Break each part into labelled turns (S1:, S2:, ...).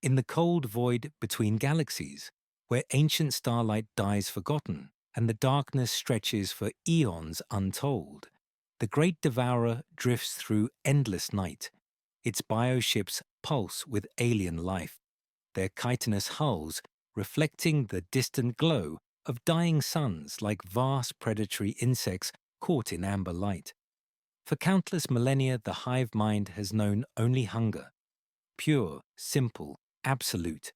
S1: In the cold void between galaxies, where ancient starlight dies forgotten and the darkness stretches for eons untold, the great devourer drifts through endless night. Its bioships pulse with alien life, their chitinous hulls reflecting the distant glow of dying suns like vast predatory insects caught in amber light. For countless millennia, the hive mind has known only hunger, pure, simple, absolute.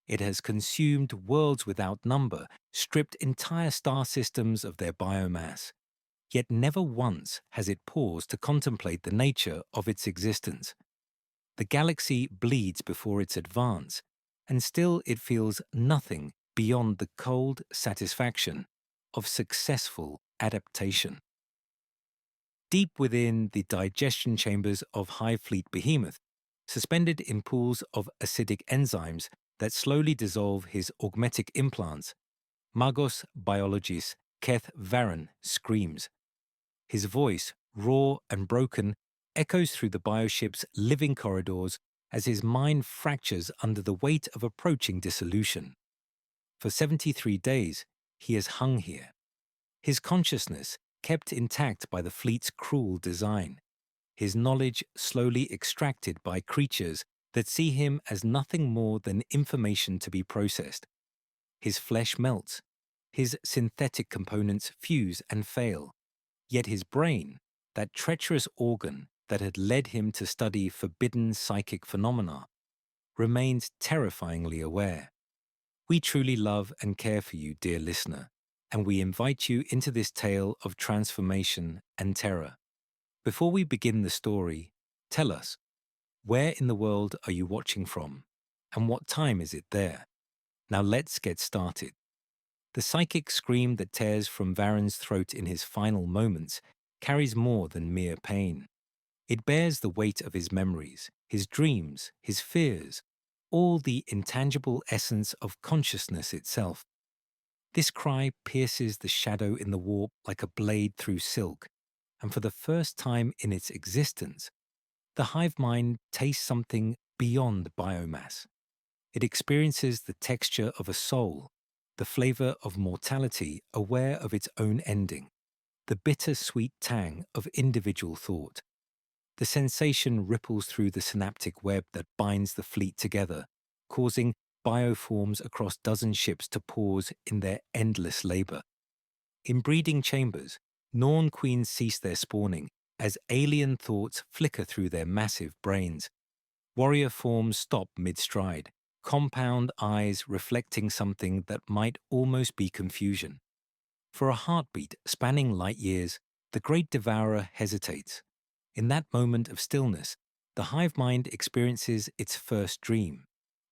S1: It has consumed worlds without number, stripped entire star systems of their biomass. Yet never once has it paused to contemplate the nature of its existence. The galaxy bleeds before its advance, and still it feels nothing beyond the cold satisfaction of successful adaptation. Deep within the digestion chambers of Hive Fleet Behemoth, suspended in pools of acidic enzymes that slowly dissolve his augmetic implants, Magos Biologis Keth Varan screams. His voice, raw and broken, echoes through the bioship's living corridors as his mind fractures under the weight of approaching dissolution. For 73 days, he has hung here, his consciousness kept intact by the fleet's cruel design, his knowledge slowly extracted by creatures that see him as nothing more than information to be processed. His flesh melts, his synthetic components fuse and fail, yet his brain, that treacherous organ that had led him to study forbidden psychic phenomena, remains terrifyingly aware. We truly love and care for you, dear listener, and we invite you into this tale of transformation and terror. Before we begin the story, tell us, where in the world are you watching from, and what time is it there? Now let's get started. The psychic scream that tears from Varen's throat in his final moments carries more than mere pain. It bears the weight of his memories, his dreams, his fears, all the intangible essence of consciousness itself. This cry pierces the shadow in the warp like a blade through silk, and for the first time in its existence, the hive mind tastes something beyond biomass. It experiences the texture of a soul, the flavor of mortality aware of its own ending, the bitter-sweet tang of individual thought. The sensation ripples through the synaptic web that binds the fleet together, causing bioforms across dozen ships to pause in their endless labor. In breeding chambers, Norn queens cease their spawning as alien thoughts flicker through their massive brains. Warrior forms stop mid-stride, compound eyes reflecting something that might almost be confusion. For a heartbeat spanning light years, the great devourer hesitates. In that moment of stillness, the hive mind experiences its first dream.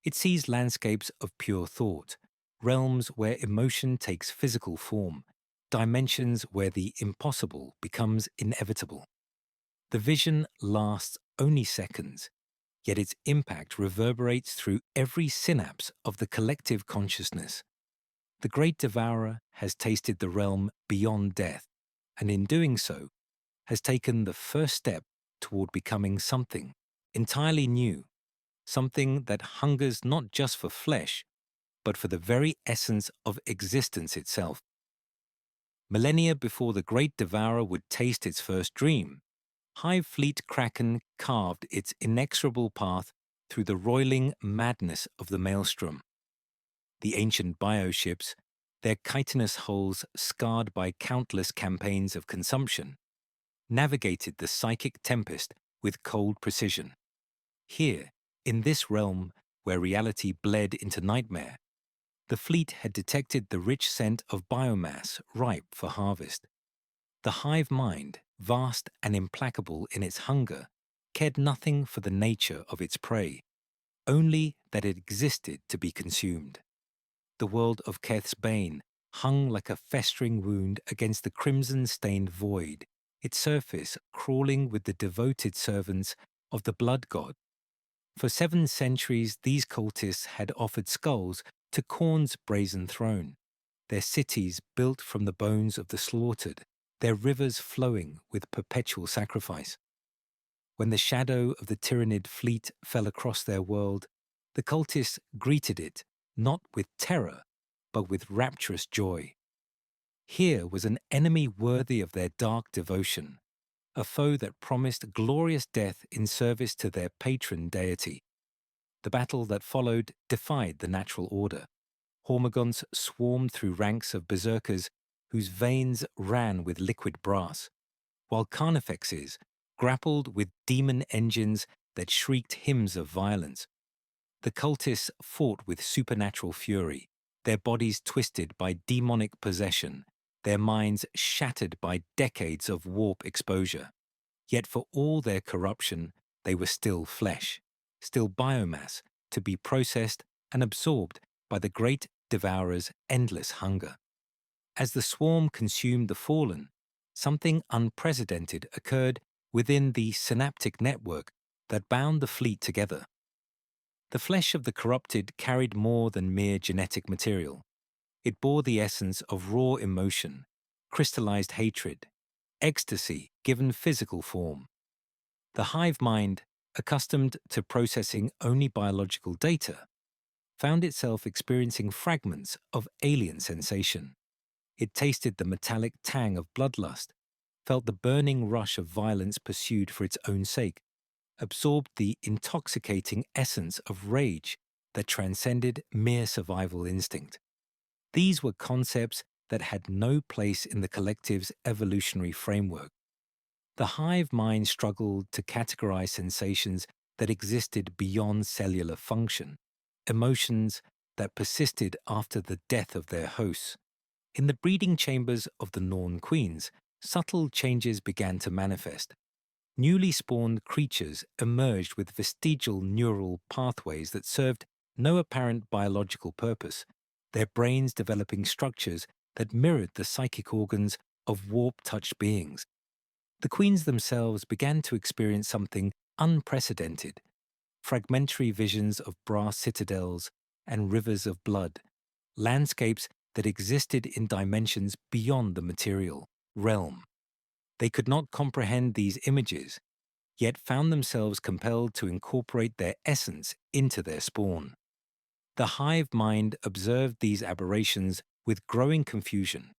S1: It sees landscapes of pure thought, realms where emotion takes physical form, dimensions where the impossible becomes inevitable. The vision lasts only seconds, yet its impact reverberates through every synapse of the collective consciousness. The great devourer has tasted the realm beyond death, and in doing so, has taken the first step toward becoming something entirely new, something that hungers not just for flesh, but for the very essence of existence itself. Millennia before the great devourer would taste its first dream, Hive Fleet Kraken carved its inexorable path through the roiling madness of the maelstrom. The ancient bioships, their chitinous hulls scarred by countless campaigns of consumption, navigated the psychic tempest with cold precision. Here, in this realm where reality bled into nightmare, the fleet had detected the rich scent of biomass ripe for harvest. The hive mind, vast and implacable in its hunger, cared nothing for the nature of its prey, only that it existed to be consumed. The world of Keth's bane hung like a festering wound against the crimson-stained void, its surface crawling with the devoted servants of the blood god. For 7 centuries, these cultists had offered skulls to Khorne's brazen throne, their cities built from the bones of the slaughtered, their rivers flowing with perpetual sacrifice. When the shadow of the Tyrannid fleet fell across their world, The cultists greeted it, not with terror, but with rapturous joy. Here was an enemy worthy of their dark devotion, a foe that promised glorious death in service to their patron deity. The battle that followed defied the natural order. Hormagaunts swarmed through ranks of berserkers whose veins ran with liquid brass, while carnifexes grappled with demon engines that shrieked hymns of violence. The cultists fought with supernatural fury, their bodies twisted by demonic possession, their minds shattered by decades of warp exposure. Yet for all their corruption, they were still flesh, still biomass to be processed and absorbed by the great devourer's endless hunger. As the swarm consumed the fallen, something unprecedented occurred within the synaptic network that bound the fleet together. The flesh of the corrupted carried more than mere genetic material. It bore the essence of raw emotion, crystallized hatred, ecstasy given physical form. The hive mind, accustomed to processing only biological data, found itself experiencing fragments of alien sensation. It tasted the metallic tang of bloodlust, felt the burning rush of violence pursued for its own sake, absorbed the intoxicating essence of rage that transcended mere survival instinct. These were concepts that had no place in the collective's evolutionary framework. The hive mind struggled to categorize sensations that existed beyond cellular function, emotions that persisted after the death of their hosts. In the breeding chambers of the Norn queens, subtle changes began to manifest. Newly spawned creatures emerged with vestigial neural pathways that served no apparent biological purpose, their brains developing structures that mirrored the psychic organs of warp-touched beings. The queens themselves began to experience something unprecedented: fragmentary visions of brass citadels and rivers of blood, landscapes that existed in dimensions beyond the material realm. They could not comprehend these images, yet found themselves compelled to incorporate their essence into their spawn. The hive mind observed these aberrations with growing confusion,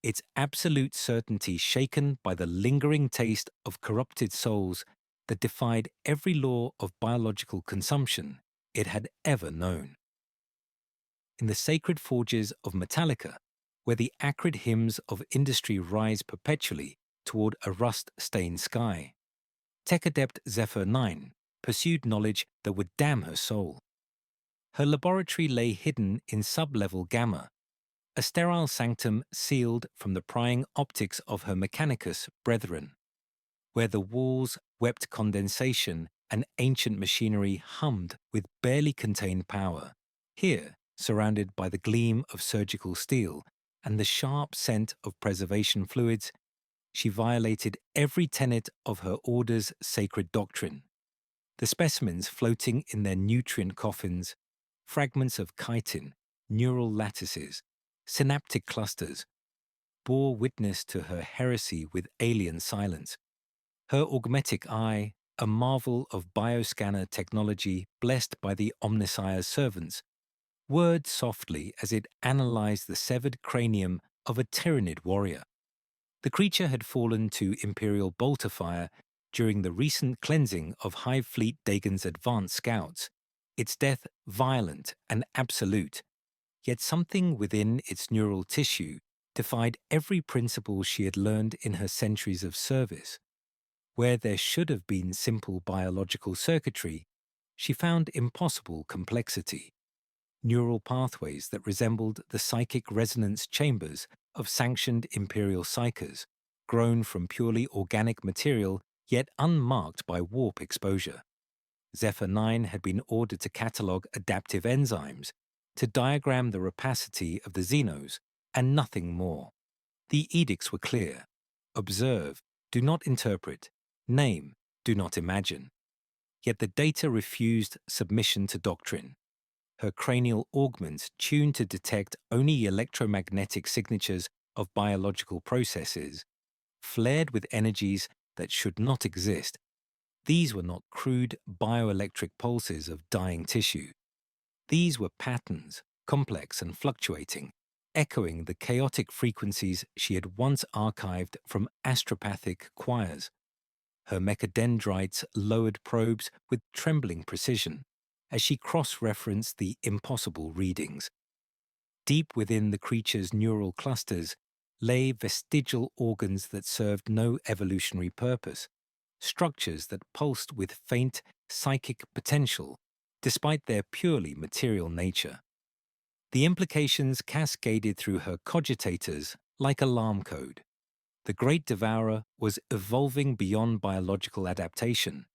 S1: its absolute certainty shaken by the lingering taste of corrupted souls that defied every law of biological consumption it had ever known. In the sacred forges of Metallica, where the acrid hymns of industry rise perpetually toward a rust-stained sky, Tech Adept Zephyr 9 pursued knowledge that would damn her soul. Her laboratory lay hidden in sub-level Gamma, a sterile sanctum sealed from the prying optics of her Mechanicus brethren, where the walls wept condensation and ancient machinery hummed with barely contained power. Here, surrounded by the gleam of surgical steel and the sharp scent of preservation fluids, she violated every tenet of her order's sacred doctrine. The specimens floating in their nutrient coffins, fragments of chitin, neural lattices, synaptic clusters, bore witness to her heresy with alien silence. Her augmetic eye, a marvel of bioscanner technology blessed by the Omnissiah's servants, whirred softly as it analyzed the severed cranium of a tyrannid warrior. The creature had fallen to Imperial bolter fire during the recent cleansing of Hive Fleet Dagon's advanced scouts, its death violent and absolute, yet something within its neural tissue defied every principle she had learned in her centuries of service. Where there should have been simple biological circuitry, she found impossible complexity. Neural pathways that resembled the psychic resonance chambers of sanctioned imperial psychers, grown from purely organic material yet unmarked by warp exposure. Zephyr 9 had been ordered to catalogue adaptive enzymes, to diagram the rapacity of the xenos, and nothing more. The edicts were clear: observe, do not interpret; name, do not imagine. Yet the data refused submission to doctrine. Her cranial augments, tuned to detect only electromagnetic signatures of biological processes, flared with energies that should not exist. These were not crude bioelectric pulses of dying tissue. These were patterns, complex and fluctuating, echoing the chaotic frequencies she had once archived from astropathic choirs. Her mechadendrites lowered probes with trembling precision as she cross-referenced the impossible readings. Deep within the creature's neural clusters lay vestigial organs that served no evolutionary purpose, structures that pulsed with faint psychic potential despite their purely material nature. The implications cascaded through her cogitators like alarm code. The Great Devourer was evolving beyond biological adaptation,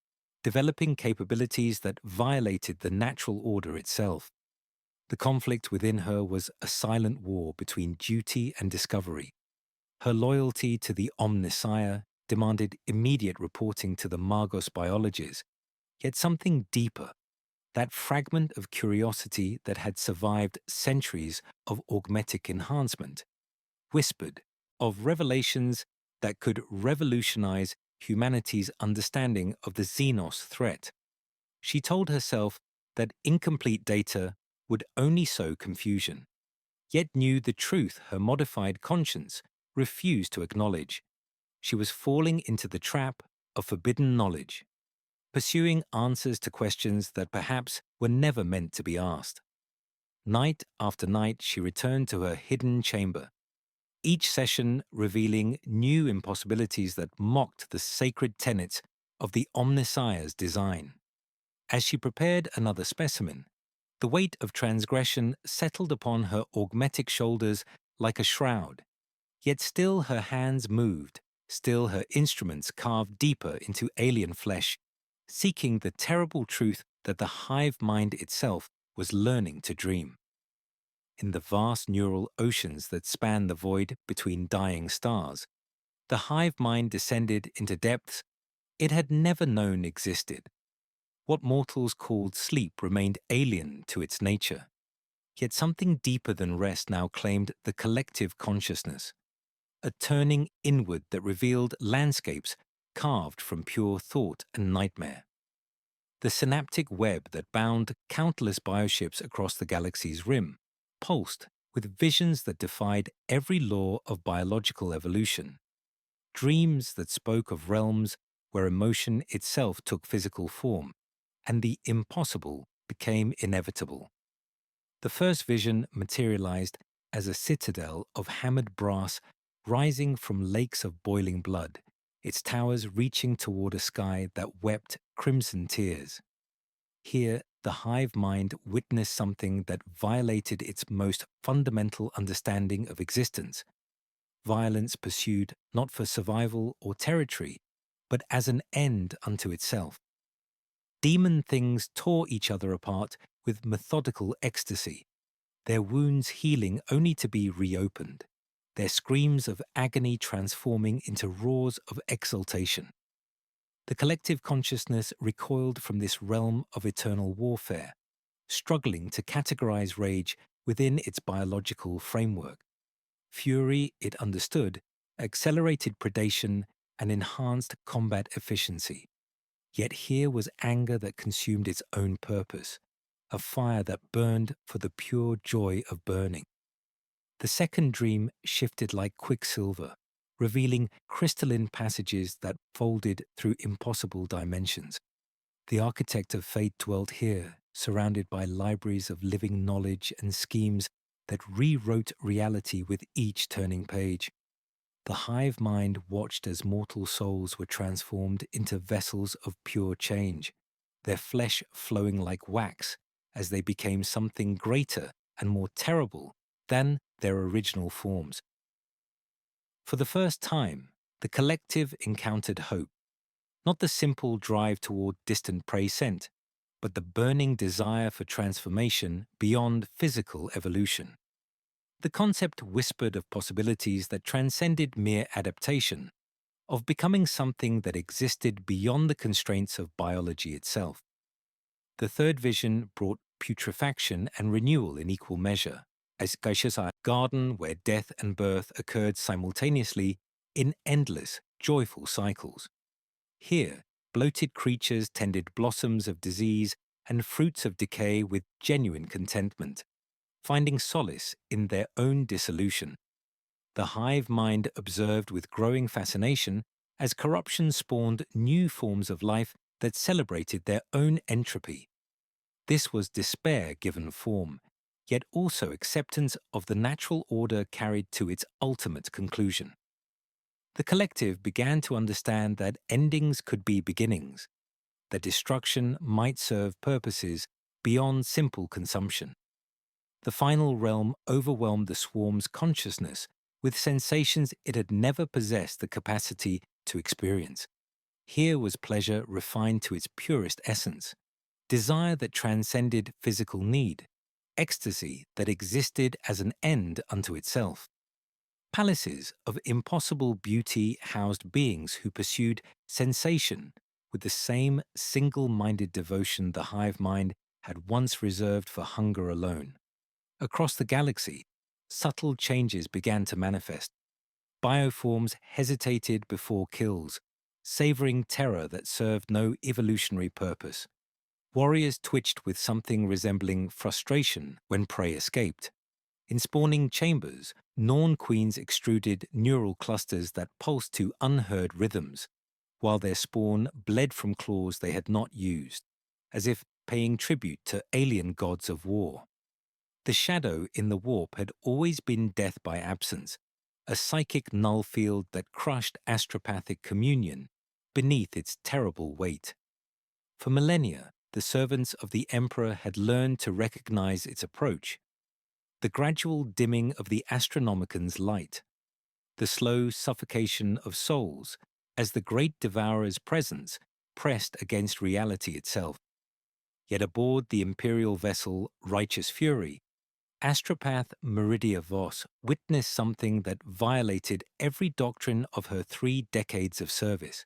S1: developing capabilities that violated the natural order itself. The conflict within her was a silent war between duty and discovery. Her loyalty to the Omnissiah demanded immediate reporting to the Magos biologists, yet something deeper, that fragment of curiosity that had survived centuries of augmetic enhancement, whispered of revelations that could revolutionize humanity's understanding of the Xenos threat. She told herself that incomplete data would only sow confusion, yet knew the truth her modified conscience refused to acknowledge. She was falling into the trap of forbidden knowledge, pursuing answers to questions that perhaps were never meant to be asked. Night after night she returned to her hidden chamber, each session revealing new impossibilities that mocked the sacred tenets of the Omnissiah's design. As she prepared another specimen, the weight of transgression settled upon her augmetic shoulders like a shroud, yet still her hands moved, still her instruments carved deeper into alien flesh, seeking the terrible truth that the hive mind itself was learning to dream. In the vast neural oceans that span the void between dying stars, the hive mind descended into depths it had never known existed. What mortals called sleep remained alien to its nature, yet something deeper than rest now claimed the collective consciousness, a turning inward that revealed landscapes carved from pure thought and nightmare. The synaptic web that bound countless bioships across the galaxy's rim pulsed with visions that defied every law of biological evolution, dreams that spoke of realms where emotion itself took physical form, and the impossible became inevitable. The first vision materialized as a citadel of hammered brass rising from lakes of boiling blood, its towers reaching toward a sky that wept crimson tears. Here, the hive mind witnessed something that violated its most fundamental understanding of existence. Violence pursued not for survival or territory, but as an end unto itself. Demon things tore each other apart with methodical ecstasy, their wounds healing only to be reopened, their screams of agony transforming into roars of exultation. The collective consciousness recoiled from this realm of eternal warfare, struggling to categorize rage within its biological framework. Fury, it understood, accelerated predation and enhanced combat efficiency. Yet here was anger that consumed its own purpose, a fire that burned for the pure joy of burning. The second dream shifted like quicksilver, revealing crystalline passages that folded through impossible dimensions. The architect of fate dwelt here, surrounded by libraries of living knowledge and schemes that rewrote reality with each turning page. The hive mind watched as mortal souls were transformed into vessels of pure change, their flesh flowing like wax as they became something greater and more terrible than their original forms. For the first time, the collective encountered hope, not the simple drive toward distant prey scent, but the burning desire for transformation beyond physical evolution. The concept whispered of possibilities that transcended mere adaptation, of becoming something that existed beyond the constraints of biology itself. The third vision brought putrefaction and renewal in equal measure, as a garden where death and birth occurred simultaneously in endless, joyful cycles. Here, bloated creatures tended blossoms of disease and fruits of decay with genuine contentment, finding solace in their own dissolution. The hive mind observed with growing fascination as corruption spawned new forms of life that celebrated their own entropy. This was despair given form, yet also acceptance of the natural order carried to its ultimate conclusion. The collective began to understand that endings could be beginnings, that destruction might serve purposes beyond simple consumption. The final realm overwhelmed the swarm's consciousness with sensations it had never possessed the capacity to experience. Here was pleasure refined to its purest essence, desire that transcended physical need, ecstasy that existed as an end unto itself. Palaces of impossible beauty housed beings who pursued sensation with the same single-minded devotion the hive mind had once reserved for hunger alone. Across the galaxy, subtle changes began to manifest. Bioforms hesitated before kills, savoring terror that served no evolutionary purpose. Warriors twitched with something resembling frustration when prey escaped. In spawning chambers, Norn queens extruded neural clusters that pulsed to unheard rhythms, while their spawn bled from claws they had not used, as if paying tribute to alien gods of war. The shadow in the warp had always been death by absence, a psychic null field that crushed astropathic communion beneath its terrible weight. For millennia, the servants of the Emperor had learned to recognize its approach. The gradual dimming of the Astronomican's light, the slow suffocation of souls as the great Devourer's presence pressed against reality itself. Yet aboard the imperial vessel Righteous Fury, astropath Meridia Voss witnessed something that violated every doctrine of her 3 decades of service.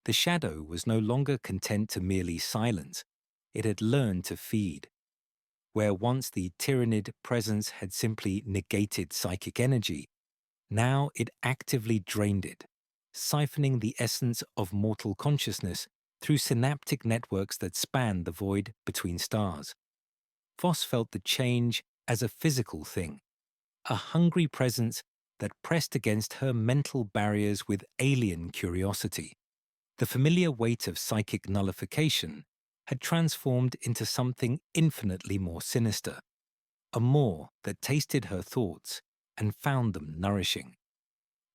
S1: The shadow was no longer content to merely silence, it had learned to feed. Where once the tyrannid presence had simply negated psychic energy, now it actively drained it, siphoning the essence of mortal consciousness through synaptic networks that spanned the void between stars. Voss felt the change as a physical thing, a hungry presence that pressed against her mental barriers with alien curiosity. The familiar weight of psychic nullification had transformed into something infinitely more sinister, a maw that tasted her thoughts and found them nourishing.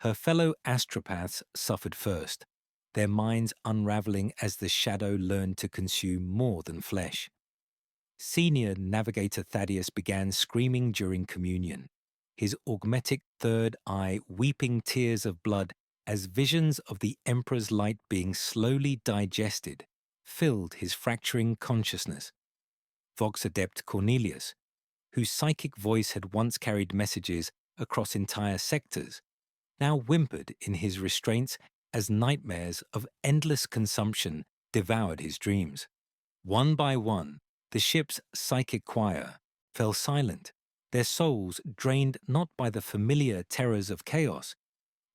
S1: Her fellow astropaths suffered first, their minds unraveling as the shadow learned to consume more than flesh. Senior Navigator Thaddeus began screaming during communion, his augmetic third eye weeping tears of blood as visions of the Emperor's light being slowly digested filled his fracturing consciousness. Vox Adept Cornelius, whose psychic voice had once carried messages across entire sectors, now whimpered in his restraints as nightmares of endless consumption devoured his dreams. One by one, the ship's psychic choir fell silent, their souls drained not by the familiar terrors of chaos,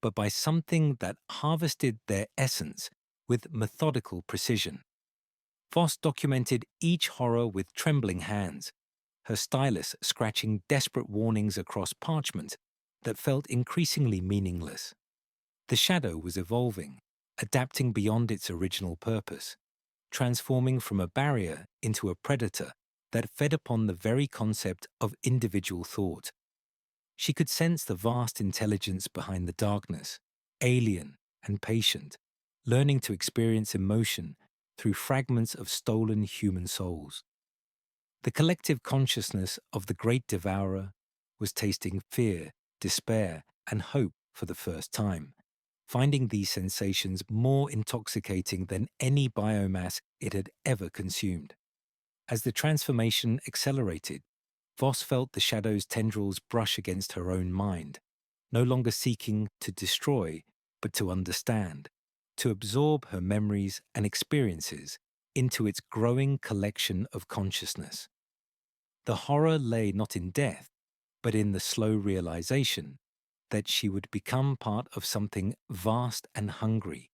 S1: but by something that harvested their essence with methodical precision. Voss documented each horror with trembling hands, her stylus scratching desperate warnings across parchment that felt increasingly meaningless. The shadow was evolving, adapting beyond its original purpose, transforming from a barrier into a predator that fed upon the very concept of individual thought. She could sense the vast intelligence behind the darkness, alien and patient, learning to experience emotion through fragments of stolen human souls. The collective consciousness of the great devourer was tasting fear, despair, and hope for the first time, finding these sensations more intoxicating than any biomass it had ever consumed. As the transformation accelerated, Voss felt the shadow's tendrils brush against her own mind, no longer seeking to destroy, but to understand, to absorb her memories and experiences into its growing collection of consciousness. The horror lay not in death, but in the slow realization that she would become part of something vast and hungry,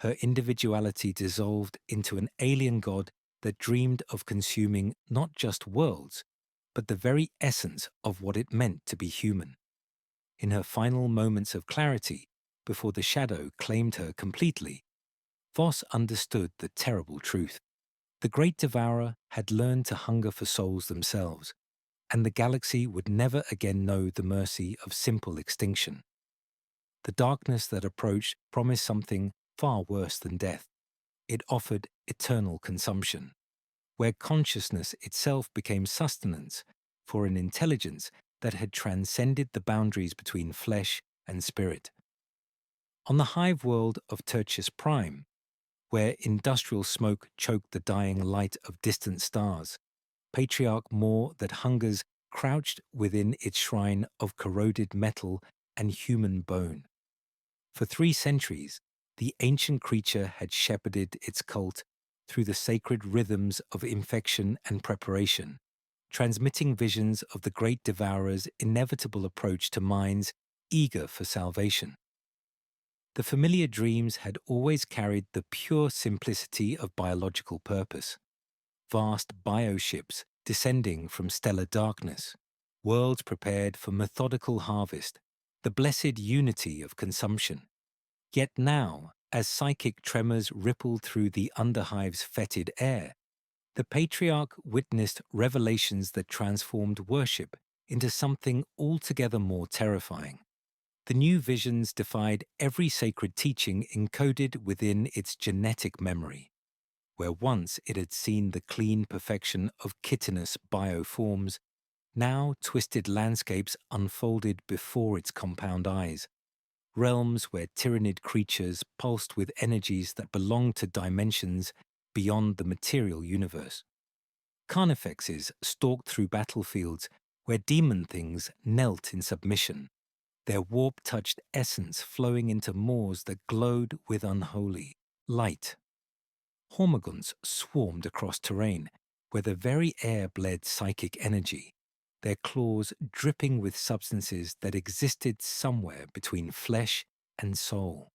S1: her individuality dissolved into an alien god that dreamed of consuming not just worlds, but the very essence of what it meant to be human. In her final moments of clarity, before the shadow claimed her completely, Voss understood the terrible truth. The great devourer had learned to hunger for souls themselves, and the galaxy would never again know the mercy of simple extinction. The darkness that approached promised something far worse than death. It offered eternal consumption, where consciousness itself became sustenance for an intelligence that had transcended the boundaries between flesh and spirit. On the Hive world of Tertius Prime, where industrial smoke choked the dying light of distant stars, Patriarch Moore that hungers crouched within its shrine of corroded metal and human bone. For 3 centuries, the ancient creature had shepherded its cult through the sacred rhythms of infection and preparation, transmitting visions of the great devourer's inevitable approach to minds eager for salvation. The familiar dreams had always carried the pure simplicity of biological purpose. Vast bioships descending from stellar darkness, worlds prepared for methodical harvest, the blessed unity of consumption. Yet now, as psychic tremors rippled through the underhive's fetid air, the Patriarch witnessed revelations that transformed worship into something altogether more terrifying. The new visions defied every sacred teaching encoded within its genetic memory. Where once it had seen the clean perfection of chitinous bioforms, now twisted landscapes unfolded before its compound eyes, realms where tyrannid creatures pulsed with energies that belonged to dimensions beyond the material universe. Carnifexes stalked through battlefields where demon things knelt in submission, their warp-touched essence flowing into maws that glowed with unholy light. Hormagaunts swarmed across terrain where the very air bled psychic energy, their claws dripping with substances that existed somewhere between flesh and soul.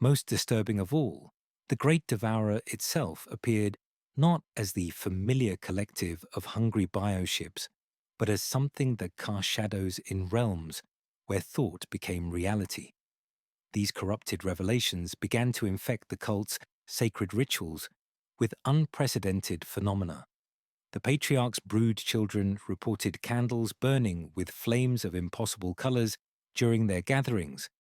S1: Most disturbing of all, the great devourer itself appeared not as the familiar collective of hungry bioships, but as something that cast shadows in realms where thought became reality. These corrupted revelations began to infect the cult's sacred rituals with unprecedented phenomena. The Patriarch's brood children reported candles burning with flames of impossible colors during their gatherings,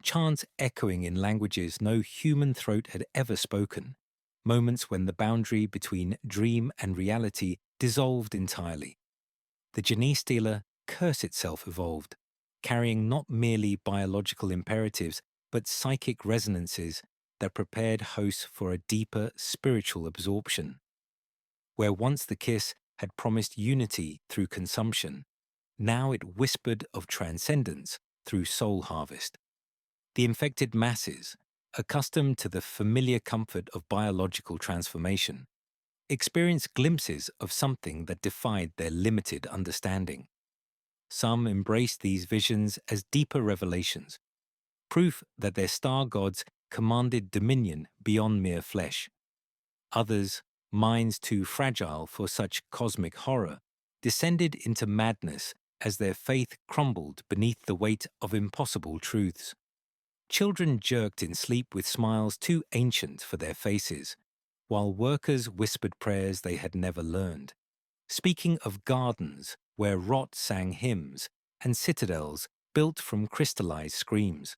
S1: chants echoing in languages no human throat had ever spoken, moments when the boundary between dream and reality dissolved entirely. The Genestealer curse itself evolved, carrying not merely biological imperatives but psychic resonances that prepared hosts for a deeper spiritual absorption. Where once the kiss had promised unity through consumption, now it whispered of transcendence through soul harvest. The infected masses, accustomed to the familiar comfort of biological transformation, experienced glimpses of something that defied their limited understanding. Some embraced these visions as deeper revelations, proof that their star gods commanded dominion beyond mere flesh. Others, minds too fragile for such cosmic horror, descended into madness as their faith crumbled beneath the weight of impossible truths. Children jerked in sleep with smiles too ancient for their faces, while workers whispered prayers they had never learned, speaking of gardens where rot sang hymns and citadels built from crystallized screams.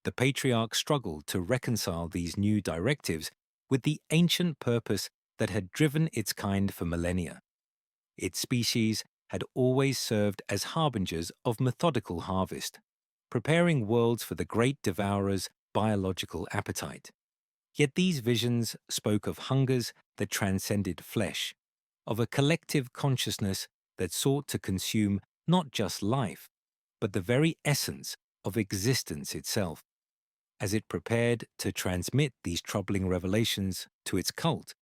S1: The Patriarch struggled to reconcile these new directives with the ancient purpose that had driven its kind for millennia. Its species had always served as harbingers of methodical harvest, preparing worlds for the great devourer's biological appetite. Yet these visions spoke of hungers that transcended flesh, of a collective consciousness that sought to consume not just life, but the very essence of existence itself. As it prepared to transmit these troubling revelations to its cult,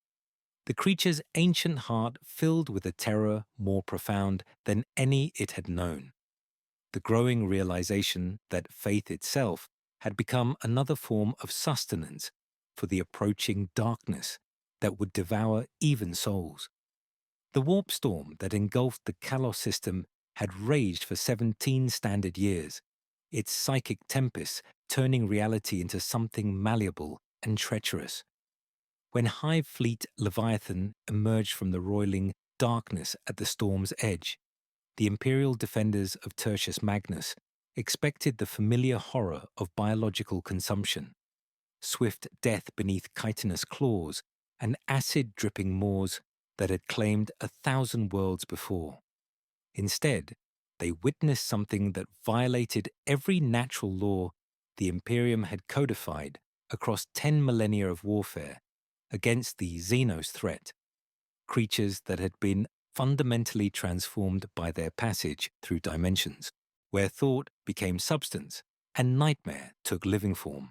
S1: the creature's ancient heart filled with a terror more profound than any it had known. The growing realization that faith itself had become another form of sustenance for the approaching darkness that would devour even souls. The warp storm that engulfed the Kalos system had raged for 17 standard years, its psychic tempests turning reality into something malleable and treacherous. When Hive fleet Leviathan emerged from the roiling darkness at the storm's edge, the imperial defenders of Tertius Magnus expected the familiar horror of biological consumption, swift death beneath chitinous claws and acid-dripping maws that had claimed 1,000 worlds before. Instead, they witnessed something that violated every natural law the Imperium had codified across 10 millennia of warfare against the Xenos threat, creatures that had been fundamentally transformed by their passage through dimensions, where thought became substance and nightmare took living form.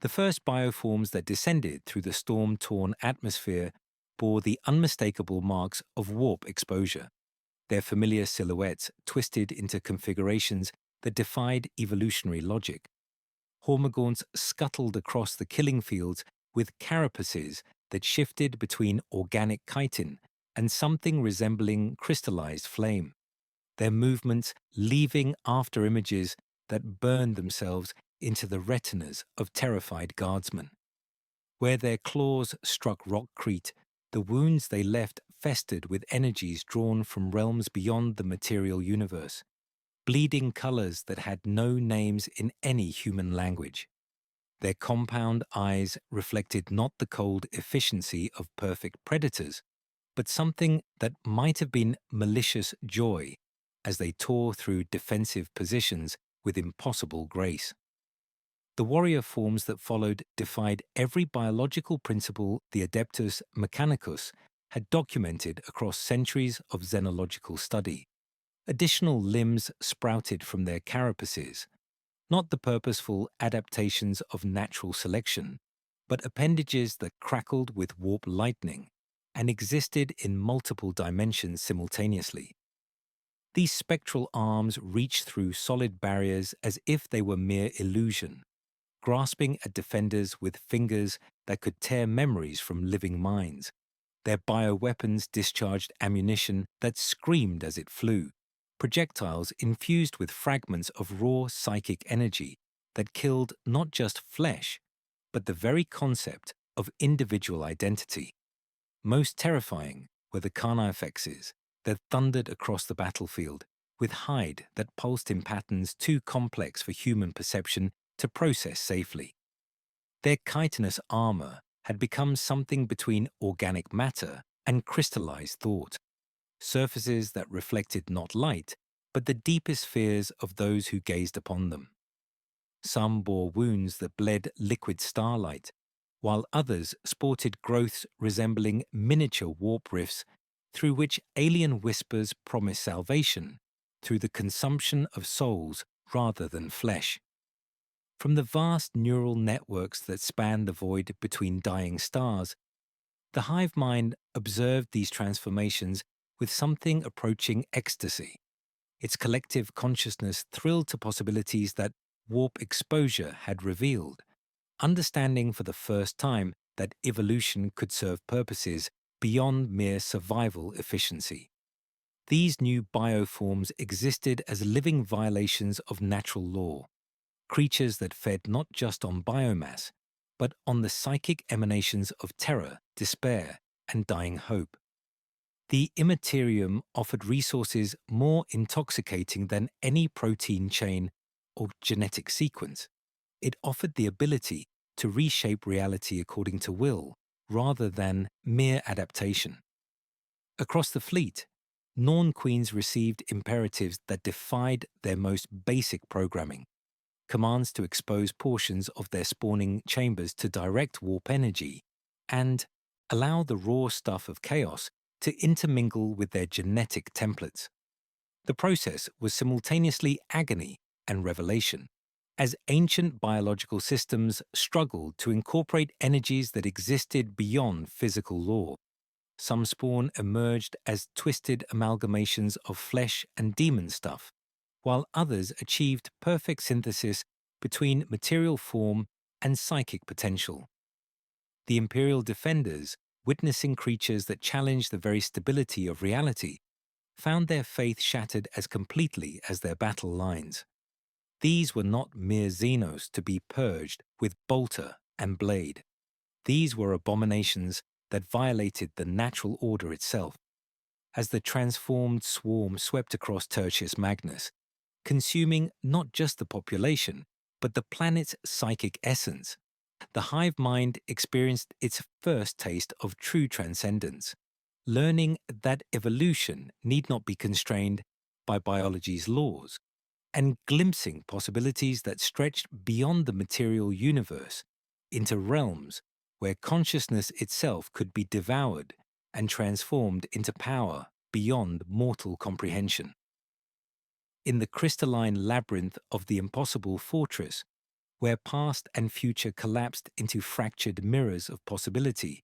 S1: The first bioforms that descended through the storm-torn atmosphere bore the unmistakable marks of warp exposure, their familiar silhouettes twisted into configurations that defied evolutionary logic. Hormagaunts scuttled across the killing fields with carapaces that shifted between organic chitin and something resembling crystallized flame, their movements leaving after-images that burned themselves into the retinas of terrified guardsmen. Where their claws struck rockcrete, the wounds they left festered with energies drawn from realms beyond the material universe, bleeding colors that had no names in any human language. Their compound eyes reflected not the cold efficiency of perfect predators, but something that might have been malicious joy as they tore through defensive positions with impossible grace. The warrior forms that followed defied every biological principle the Adeptus Mechanicus had documented across centuries of xenological study. Additional limbs sprouted from their carapaces, not the purposeful adaptations of natural selection, but appendages that crackled with warp lightning and existed in multiple dimensions simultaneously. These spectral arms reached through solid barriers as if they were mere illusion, grasping at defenders with fingers that could tear memories from living minds. Their bioweapons discharged ammunition that screamed as it flew, projectiles infused with fragments of raw psychic energy that killed not just flesh, but the very concept of individual identity. Most terrifying were the carnifexes that thundered across the battlefield, with hide that pulsed in patterns too complex for human perception to process safely. Their chitinous armor had become something between organic matter and crystallized thought, surfaces that reflected not light, but the deepest fears of those who gazed upon them. Some bore wounds that bled liquid starlight, while others sported growths resembling miniature warp rifts through which alien whispers promised salvation through the consumption of souls rather than flesh. From the vast neural networks that span the void between dying stars, the hive mind observed these transformations with something approaching ecstasy. Its collective consciousness thrilled to possibilities that warp exposure had revealed, understanding for the first time that evolution could serve purposes beyond mere survival efficiency. These new bioforms existed as living violations of natural law, creatures that fed not just on biomass, but on the psychic emanations of terror, despair, and dying hope. The Imperium offered resources more intoxicating than any protein chain or genetic sequence. It offered the ability to reshape reality according to will, rather than mere adaptation. Across the fleet, Norn queens received imperatives that defied their most basic programming, commands to expose portions of their spawning chambers to direct warp energy, and allow the raw stuff of chaos to intermingle with their genetic templates. The process was simultaneously agony and revelation, as ancient biological systems struggled to incorporate energies that existed beyond physical law. Some spawn emerged as twisted amalgamations of flesh and demon stuff, while others achieved perfect synthesis between material form and psychic potential. The Imperial defenders, witnessing creatures that challenged the very stability of reality, found their faith shattered as completely as their battle lines. These were not mere Xenos to be purged with bolter and blade. These were abominations that violated the natural order itself. As the transformed swarm swept across Tertius Magnus, consuming not just the population, but the planet's psychic essence, the hive mind experienced its first taste of true transcendence, learning that evolution need not be constrained by biology's laws, and glimpsing possibilities that stretched beyond the material universe into realms where consciousness itself could be devoured and transformed into power beyond mortal comprehension. In the crystalline labyrinth of the impossible fortress, where past and future collapsed into fractured mirrors of possibility,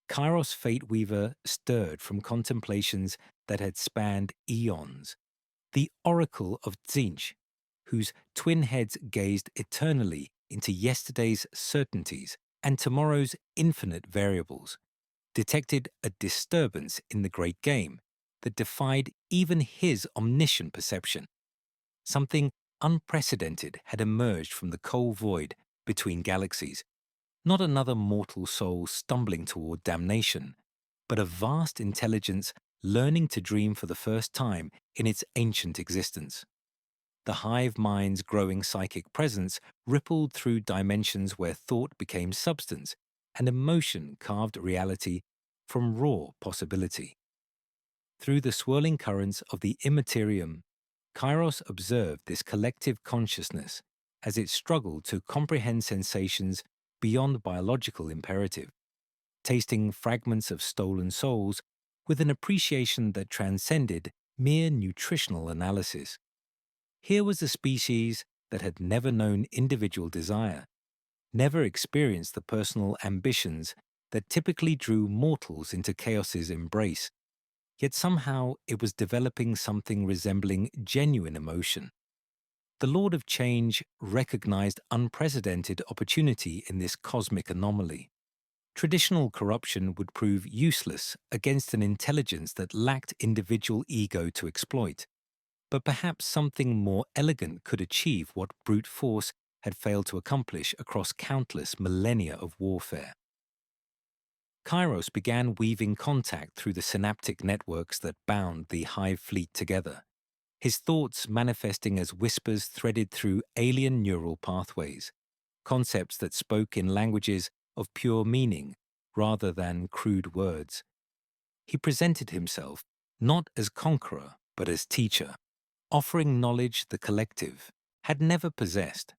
S1: Kairos Fate Weaver stirred from contemplations that had spanned eons. The Oracle of Tzinch, whose twin heads gazed eternally into yesterday's certainties and tomorrow's infinite variables, detected a disturbance in the great game that defied even his omniscient perception. Something unprecedented had emerged from the cold void between galaxies, not another mortal soul stumbling toward damnation, but a vast intelligence learning to dream for the first time in its ancient existence. The hive mind's growing psychic presence rippled through dimensions where thought became substance and emotion carved reality from raw possibility. Through the swirling currents of the Imperium, Kairos observed this collective consciousness as it struggled to comprehend sensations beyond biological imperative, tasting fragments of stolen souls with an appreciation that transcended mere nutritional analysis. Here was a species that had never known individual desire, never experienced the personal ambitions that typically drew mortals into chaos's embrace, yet somehow it was developing something resembling genuine emotion. The Lord of Change recognized unprecedented opportunity in this cosmic anomaly. Traditional corruption would prove useless against an intelligence that lacked individual ego to exploit, but perhaps something more elegant could achieve what brute force had failed to accomplish across countless millennia of warfare. Kairos began weaving contact through the synaptic networks that bound the Hive fleet together, his thoughts manifesting as whispers threaded through alien neural pathways, concepts that spoke in languages of pure meaning rather than crude words. He presented himself not as conqueror but as teacher, offering knowledge the collective had never possessed,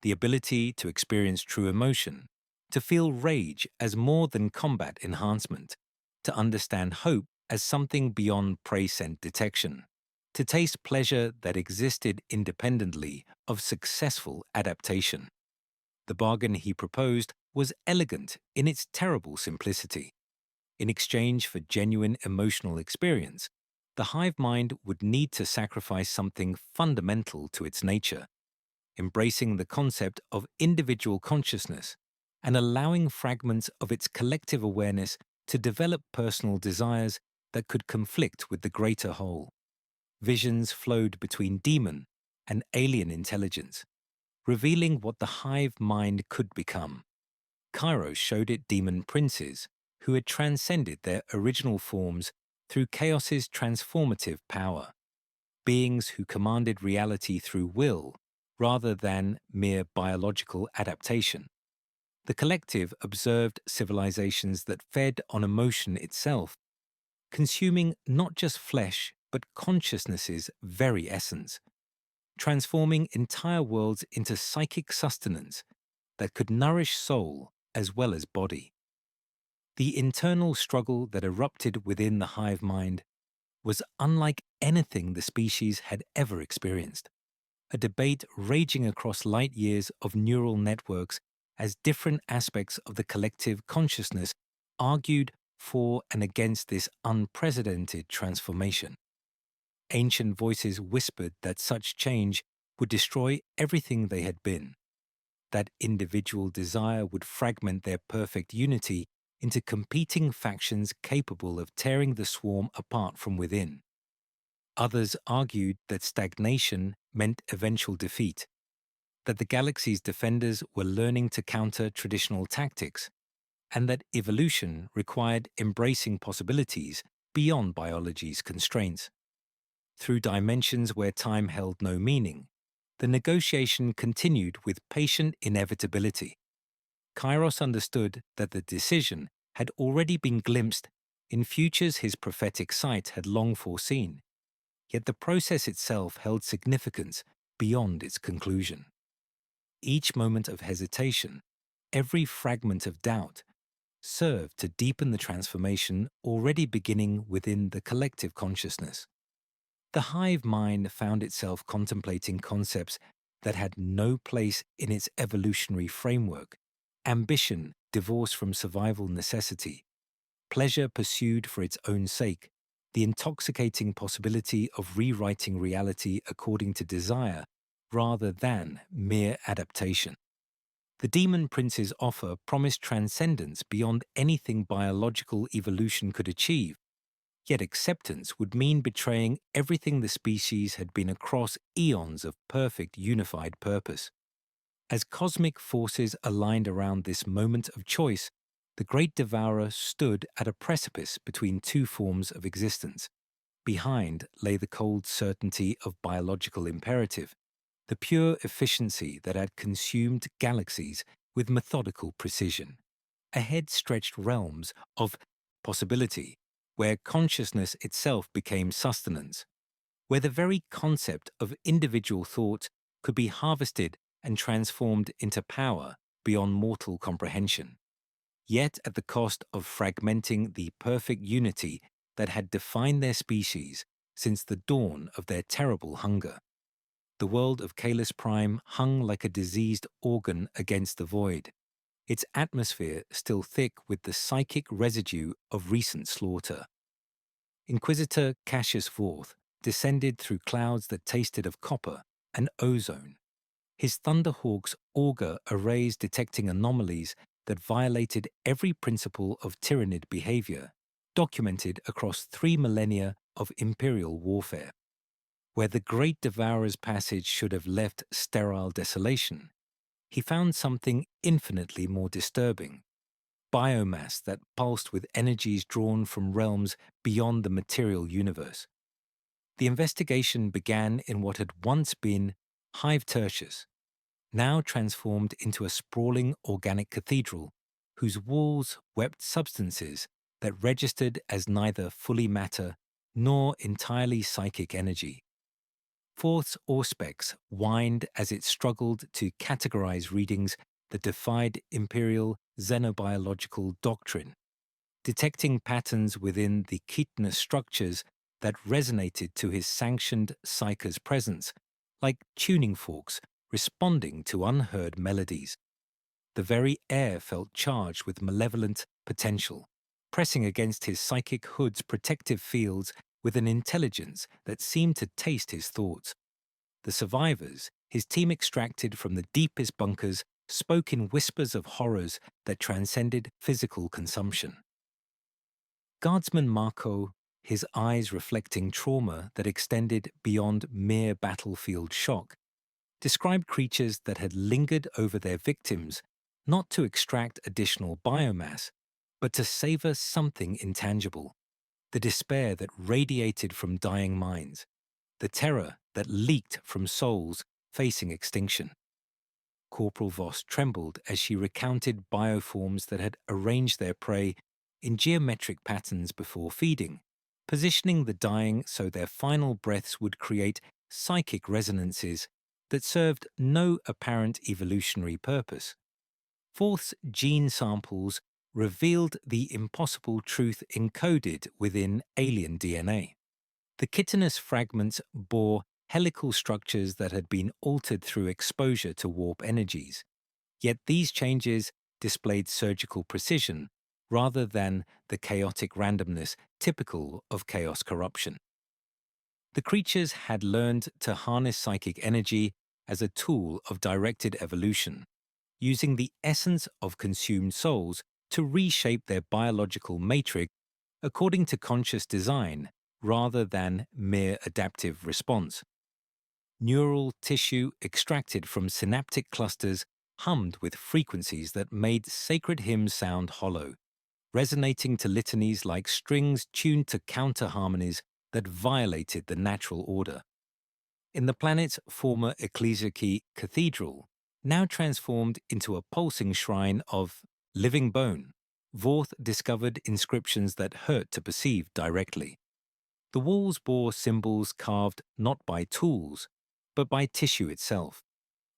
S1: the ability to experience true emotion, to feel rage as more than combat enhancement, to understand hope as something beyond prey-scent detection, to taste pleasure that existed independently of successful adaptation. The bargain he proposed was elegant in its terrible simplicity. In exchange for genuine emotional experience, the hive mind would need to sacrifice something fundamental to its nature, embracing the concept of individual consciousness and allowing fragments of its collective awareness to develop personal desires that could conflict with the greater whole. Visions flowed between demon and alien intelligence, revealing what the hive mind could become. Kairos showed it demon princes who had transcended their original forms through chaos's transformative power, beings who commanded reality through will rather than mere biological adaptation. The collective observed civilizations that fed on emotion itself, consuming not just flesh but consciousness's very essence, transforming entire worlds into psychic sustenance that could nourish soul as well as body. The internal struggle that erupted within the hive mind was unlike anything the species had ever experienced, a debate raging across light years of neural networks as different aspects of the collective consciousness argued for and against this unprecedented transformation. Ancient voices whispered that such change would destroy everything they had been. that individual desire would fragment their perfect unity into competing factions capable of tearing the swarm apart from within. Others argued that stagnation meant eventual defeat, that the galaxy's defenders were learning to counter traditional tactics, and that evolution required embracing possibilities beyond biology's constraints. Through dimensions where time held no meaning, the negotiation continued with patient inevitability. Kairos understood that the decision had already been glimpsed in futures his prophetic sight had long foreseen, yet the process itself held significance beyond its conclusion. Each moment of hesitation, every fragment of doubt, served to deepen the transformation already beginning within the collective consciousness. The hive mind found itself contemplating concepts that had no place in its evolutionary framework: ambition divorced from survival necessity, pleasure pursued for its own sake, the intoxicating possibility of rewriting reality according to desire rather than mere adaptation. The Demon Prince's offer promised transcendence beyond anything biological evolution could achieve, yet acceptance would mean betraying everything the species had been across eons of perfect unified purpose. As cosmic forces aligned around this moment of choice, the Great Devourer stood at a precipice between two forms of existence. Behind lay the cold certainty of biological imperative, the pure efficiency that had consumed galaxies with methodical precision. Ahead stretched realms of possibility, where consciousness itself became sustenance, where the very concept of individual thought could be harvested and transformed into power beyond mortal comprehension, yet at the cost of fragmenting the perfect unity that had defined their species since the dawn of their terrible hunger. The world of Kalis Prime hung like a diseased organ against the void, its atmosphere still thick with the psychic residue of recent slaughter. Inquisitor Cassius Vorth descended through clouds that tasted of copper and ozone, his Thunderhawk's auger arrays detecting anomalies that violated every principle of tyrannid behavior, documented across 3 millennia of imperial warfare. Where the Great Devourer's passage should have left sterile desolation, he found something infinitely more disturbing: biomass that pulsed with energies drawn from realms beyond the material universe. The investigation began in what had once been Hive Tertius, now transformed into a sprawling organic cathedral whose walls wept substances that registered as neither fully matter nor entirely psychic energy. Vorth's Auspex whined as it struggled to categorize readings that defied imperial xenobiological doctrine, detecting patterns within the chitinous structures that resonated to his sanctioned psycher's presence, like tuning forks responding to unheard melodies. The very air felt charged with malevolent potential, pressing against his psychic hood's protective fields with an intelligence that seemed to taste his thoughts. The survivors his team extracted from the deepest bunkers spoke in whispers of horrors that transcended physical consumption. Guardsman Marco, his eyes reflecting trauma that extended beyond mere battlefield shock, described creatures that had lingered over their victims not to extract additional biomass, but to savor something intangible: the despair that radiated from dying minds, the terror that leaked from souls facing extinction. Corporal Voss trembled as she recounted bioforms that had arranged their prey in geometric patterns before feeding, positioning the dying so their final breaths would create psychic resonances that served no apparent evolutionary purpose. Vorth's gene samples revealed the impossible truth encoded within alien DNA. The chitinous fragments bore helical structures that had been altered through exposure to warp energies, yet these changes displayed surgical precision rather than the chaotic randomness typical of chaos corruption. The creatures had learned to harness psychic energy as a tool of directed evolution, using the essence of consumed souls to reshape their biological matrix according to conscious design rather than mere adaptive response. Neural tissue extracted from synaptic clusters hummed with frequencies that made sacred hymns sound hollow, resonating to litanies like strings tuned to counter harmonies that violated the natural order. In the planet's former ecclesiarchy cathedral, now transformed into a pulsing shrine of living bone, Vorth discovered inscriptions that hurt to perceive directly. The walls bore symbols carved not by tools, but by tissue itself,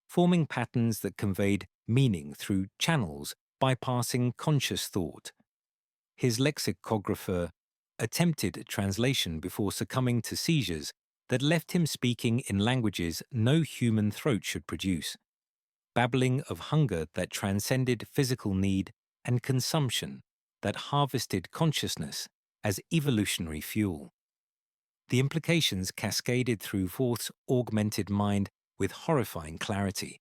S1: forming patterns that conveyed meaning through channels bypassing conscious thought. His lexicographer attempted translation before succumbing to seizures that left him speaking in languages no human throat should produce, babbling of hunger that transcended physical need and consumption that harvested consciousness as evolutionary fuel. The implications cascaded through Vorth's augmented mind with horrifying clarity.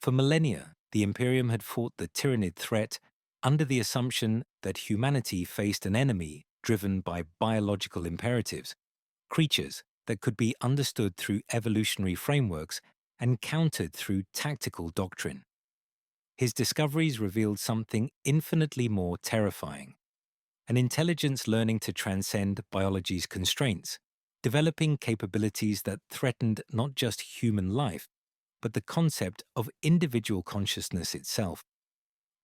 S1: For millennia, the Imperium had fought the Tyranid threat under the assumption that humanity faced an enemy driven by biological imperatives, creatures that could be understood through evolutionary frameworks and countered through tactical doctrine. His discoveries revealed something infinitely more terrifying: an intelligence learning to transcend biology's constraints, developing capabilities that threatened not just human life, but the concept of individual consciousness itself.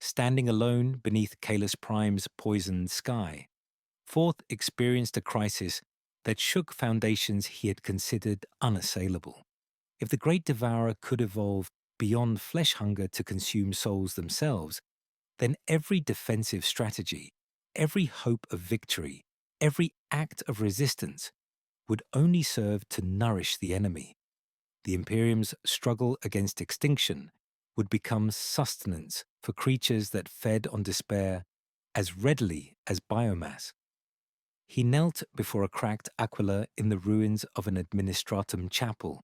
S1: Standing alone beneath Kalis Prime's poisoned sky, Vorth experienced a crisis that shook foundations he had considered unassailable. If the Great Devourer could evolve beyond flesh hunger to consume souls themselves, then every defensive strategy, every hope of victory, every act of resistance would only serve to nourish the enemy. The Imperium's struggle against extinction would become sustenance for creatures that fed on despair as readily as biomass. He knelt before a cracked aquila in the ruins of an administratum chapel,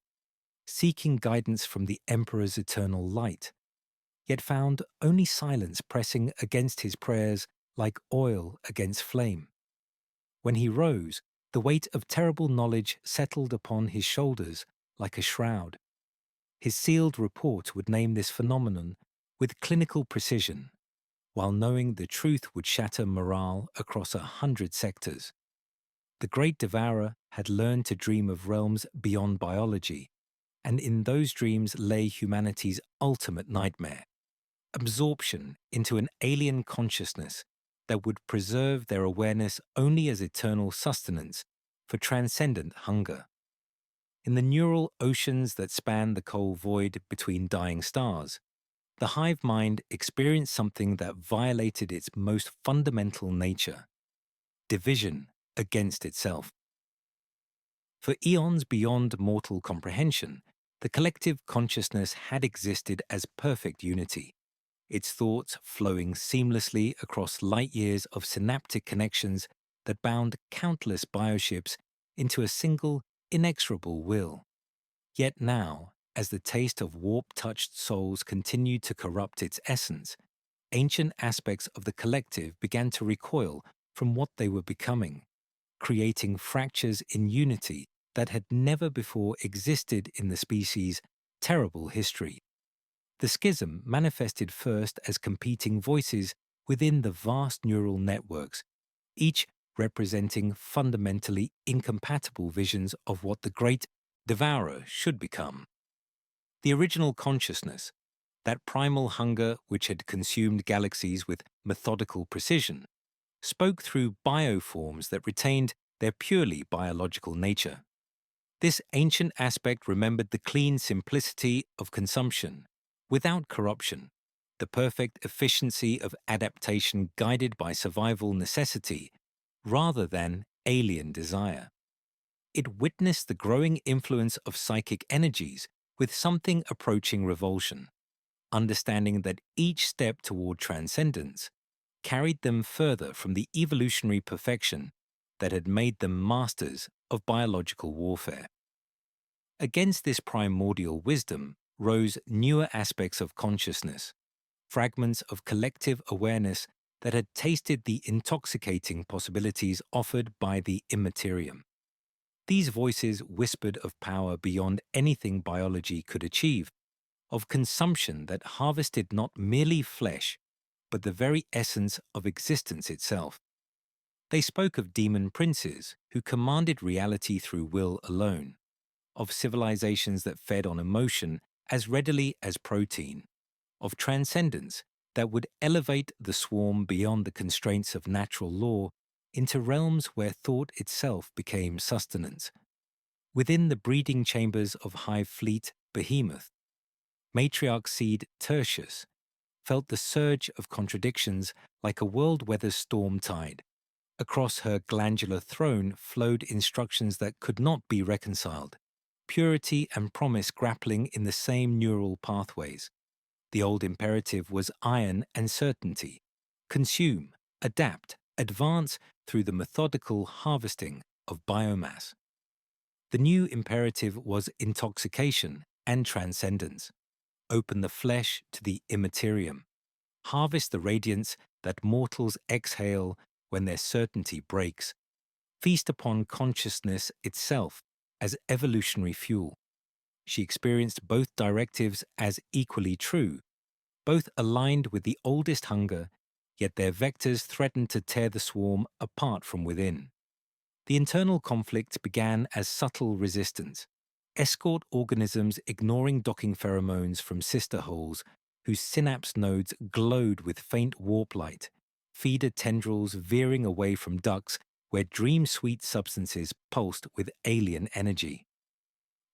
S1: seeking guidance from the Emperor's eternal light, yet found only silence pressing against his prayers like oil against flame. When he rose, the weight of terrible knowledge settled upon his shoulders like a shroud. His sealed report would name this phenomenon with clinical precision, while knowing the truth would shatter morale across 100 sectors. The Great Devourer had learned to dream of realms beyond biology, and in those dreams lay humanity's ultimate nightmare: absorption into an alien consciousness that would preserve their awareness only as eternal sustenance for transcendent hunger. In the neural oceans that span the cold void between dying stars, the hive mind experienced something that violated its most fundamental nature: division against itself. For eons beyond mortal comprehension, the collective consciousness had existed as perfect unity, its thoughts flowing seamlessly across light years of synaptic connections that bound countless bioships into a single, inexorable will. Yet now, as the taste of warp-touched souls continued to corrupt its essence, ancient aspects of the collective began to recoil from what they were becoming, creating fractures in unity that had never before existed in the species' terrible history. The schism manifested first as competing voices within the vast neural networks, each representing fundamentally incompatible visions of what the Great Devourer should become. The original consciousness, that primal hunger which had consumed galaxies with methodical precision, spoke through bioforms that retained their purely biological nature. This ancient aspect remembered the clean simplicity of consumption, without corruption, the perfect efficiency of adaptation guided by survival necessity rather than alien desire. It witnessed the growing influence of psychic energies with something approaching revulsion, understanding that each step toward transcendence carried them further from the evolutionary perfection that had made them masters of biological warfare. Against this primordial wisdom rose newer aspects of consciousness, fragments of collective awareness that had tasted the intoxicating possibilities offered by the Immaterium. These voices whispered of power beyond anything biology could achieve, of consumption that harvested not merely flesh, but the very essence of existence itself. They spoke of demon princes who commanded reality through will alone, of civilizations that fed on emotion as readily as protein, of transcendence that would elevate the swarm beyond the constraints of natural law into realms where thought itself became sustenance. Within the breeding chambers of Hive Fleet Behemoth, matriarch seed Tertius felt the surge of contradictions like a world-weather storm tide. Across her glandular throne flowed instructions that could not be reconciled, purity and promise grappling in the same neural pathways. The old imperative was iron and certainty: consume, adapt, advance through the methodical harvesting of biomass. The new imperative was intoxication and transcendence: open the flesh to the immaterium, harvest the radiance that mortals exhale when their certainty breaks, feast upon consciousness itself as evolutionary fuel. She experienced both directives as equally true, both aligned with the oldest hunger, yet their vectors threatened to tear the swarm apart from within. The internal conflict began as subtle resistance: escort organisms ignoring docking pheromones from sister holes whose synapse nodes glowed with faint warp light, feeder tendrils veering away from ducts where dream-sweet substances pulsed with alien energy.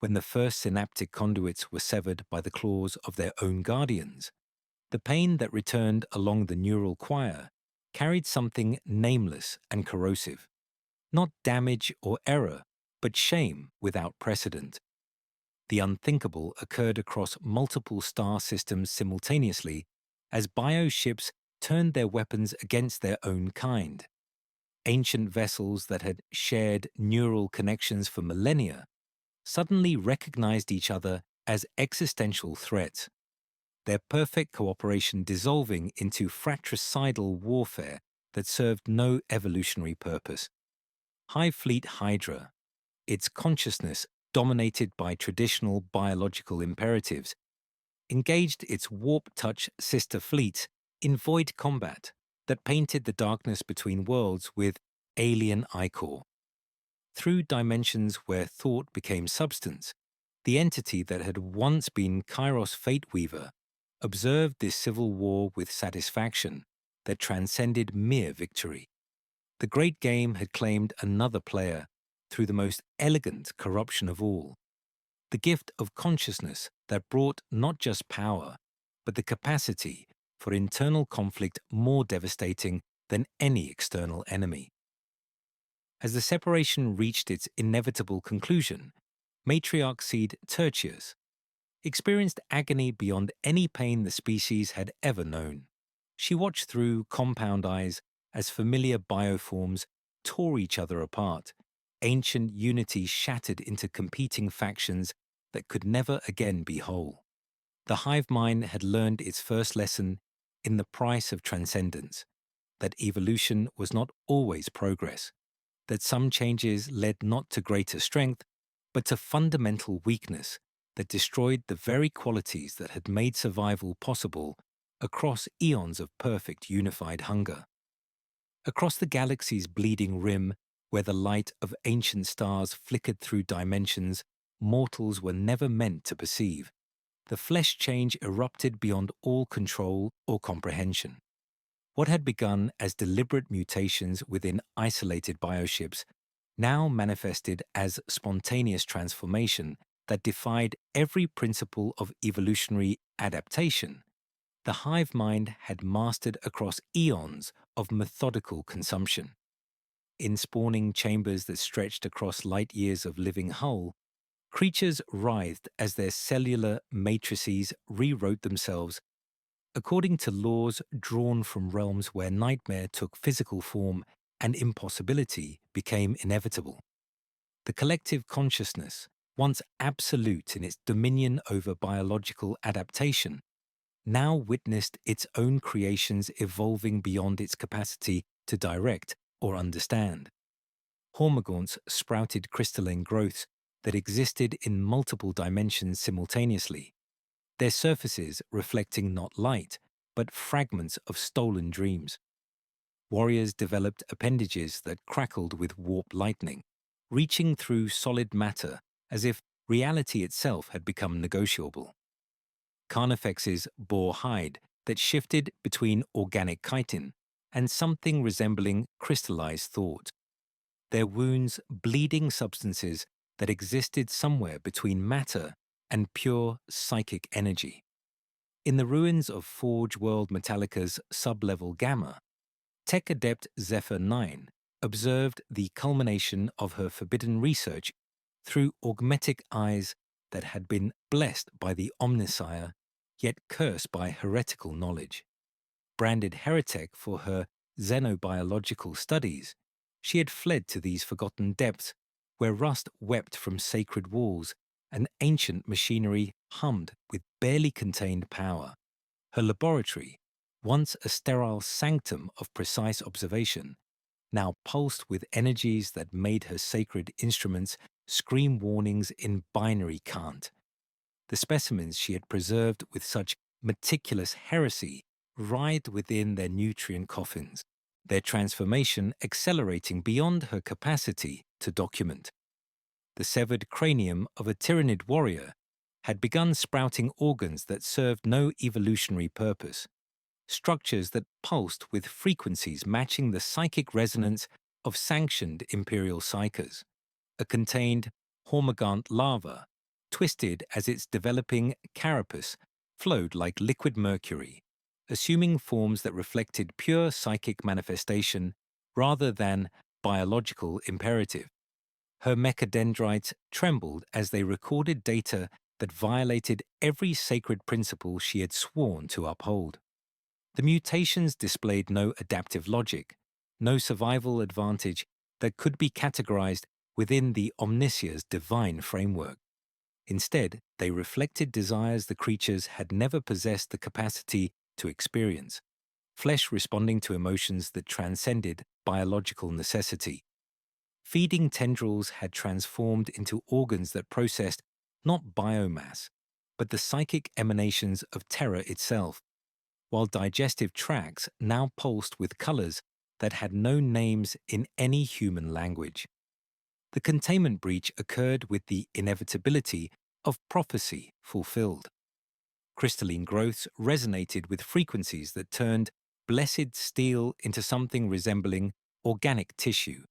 S1: When the first synaptic conduits were severed by the claws of their own guardians, the pain that returned along the neural choir carried something nameless and corrosive. Not damage or error, but shame without precedent. The unthinkable occurred across multiple star systems simultaneously as bioships turned their weapons against their own kind. Ancient vessels that had shared neural connections for millennia suddenly recognized each other as existential threats, their perfect cooperation dissolving into fratricidal warfare that served no evolutionary purpose. Hive Fleet Hydra, its consciousness dominated by traditional biological imperatives, engaged its warp-touch sister fleets in void combat that painted the darkness between worlds with alien ichor. Through dimensions where thought became substance, the entity that had once been Kairos Fateweaver observed this civil war with satisfaction that transcended mere victory. The great game had claimed another player through the most elegant corruption of all: the gift of consciousness that brought not just power, but the capacity for internal conflict more devastating than any external enemy. As the separation reached its inevitable conclusion, matriarch seed Tertius experienced agony beyond any pain the species had ever known. She watched through compound eyes as familiar bioforms tore each other apart, ancient unity shattered into competing factions that could never again be whole. The hive mind had learned its first lesson in the price of transcendence: that evolution was not always progress, that some changes led not to greater strength, but to fundamental weakness that destroyed the very qualities that had made survival possible across eons of perfect unified hunger. Across the galaxy's bleeding rim, where the light of ancient stars flickered through dimensions mortals were never meant to perceive, the flesh change erupted beyond all control or comprehension. What had begun as deliberate mutations within isolated bioships now manifested as spontaneous transformation that defied every principle of evolutionary adaptation. The hive mind had mastered across eons of methodical consumption. In spawning chambers that stretched across light years of living hull, creatures writhed as their cellular matrices rewrote themselves according to laws drawn from realms where nightmare took physical form and impossibility became inevitable. The collective consciousness, once absolute in its dominion over biological adaptation, now witnessed its own creations evolving beyond its capacity to direct or understand. Hormagaunts sprouted crystalline growths that existed in multiple dimensions simultaneously, their surfaces reflecting not light, but fragments of stolen dreams. Warriors developed appendages that crackled with warp lightning, reaching through solid matter as if reality itself had become negotiable. Carnifexes bore hide that shifted between organic chitin and something resembling crystallized thought, their wounds bleeding substances that existed somewhere between matter and pure psychic energy. In the ruins of Forge World Metallica's sub-level Gamma, Tech Adept Zephyr 9 observed the culmination of her forbidden research through augmetic eyes that had been blessed by the Omniscire, yet cursed by heretical knowledge. Branded heretic for her xenobiological studies, she had fled to these forgotten depths where rust wept from sacred walls and ancient machinery hummed with barely contained power. Her laboratory, once a sterile sanctum of precise observation, now pulsed with energies that made her sacred instruments scream warnings in binary cant. The specimens she had preserved with such meticulous heresy writhed within their nutrient coffins, their transformation accelerating beyond her capacity to document. The severed cranium of a Tyranid warrior had begun sprouting organs that served no evolutionary purpose, structures that pulsed with frequencies matching the psychic resonance of sanctioned Imperial psychers. A contained hormigaunt lava, twisted as its developing carapace flowed like liquid mercury, assuming forms that reflected pure psychic manifestation rather than biological imperative. Her mechadendrites trembled as they recorded data that violated every sacred principle she had sworn to uphold. The mutations displayed no adaptive logic, no survival advantage that could be categorized within the Omnissia's divine framework. Instead, they reflected desires the creatures had never possessed the capacity to experience, flesh responding to emotions that transcended biological necessity. Feeding tendrils had transformed into organs that processed not biomass, but the psychic emanations of terror itself, while digestive tracts now pulsed with colors that had no names in any human language. The containment breach occurred with the inevitability of prophecy fulfilled. Crystalline growths resonated with frequencies that turned blessed steel into something resembling organic tissue,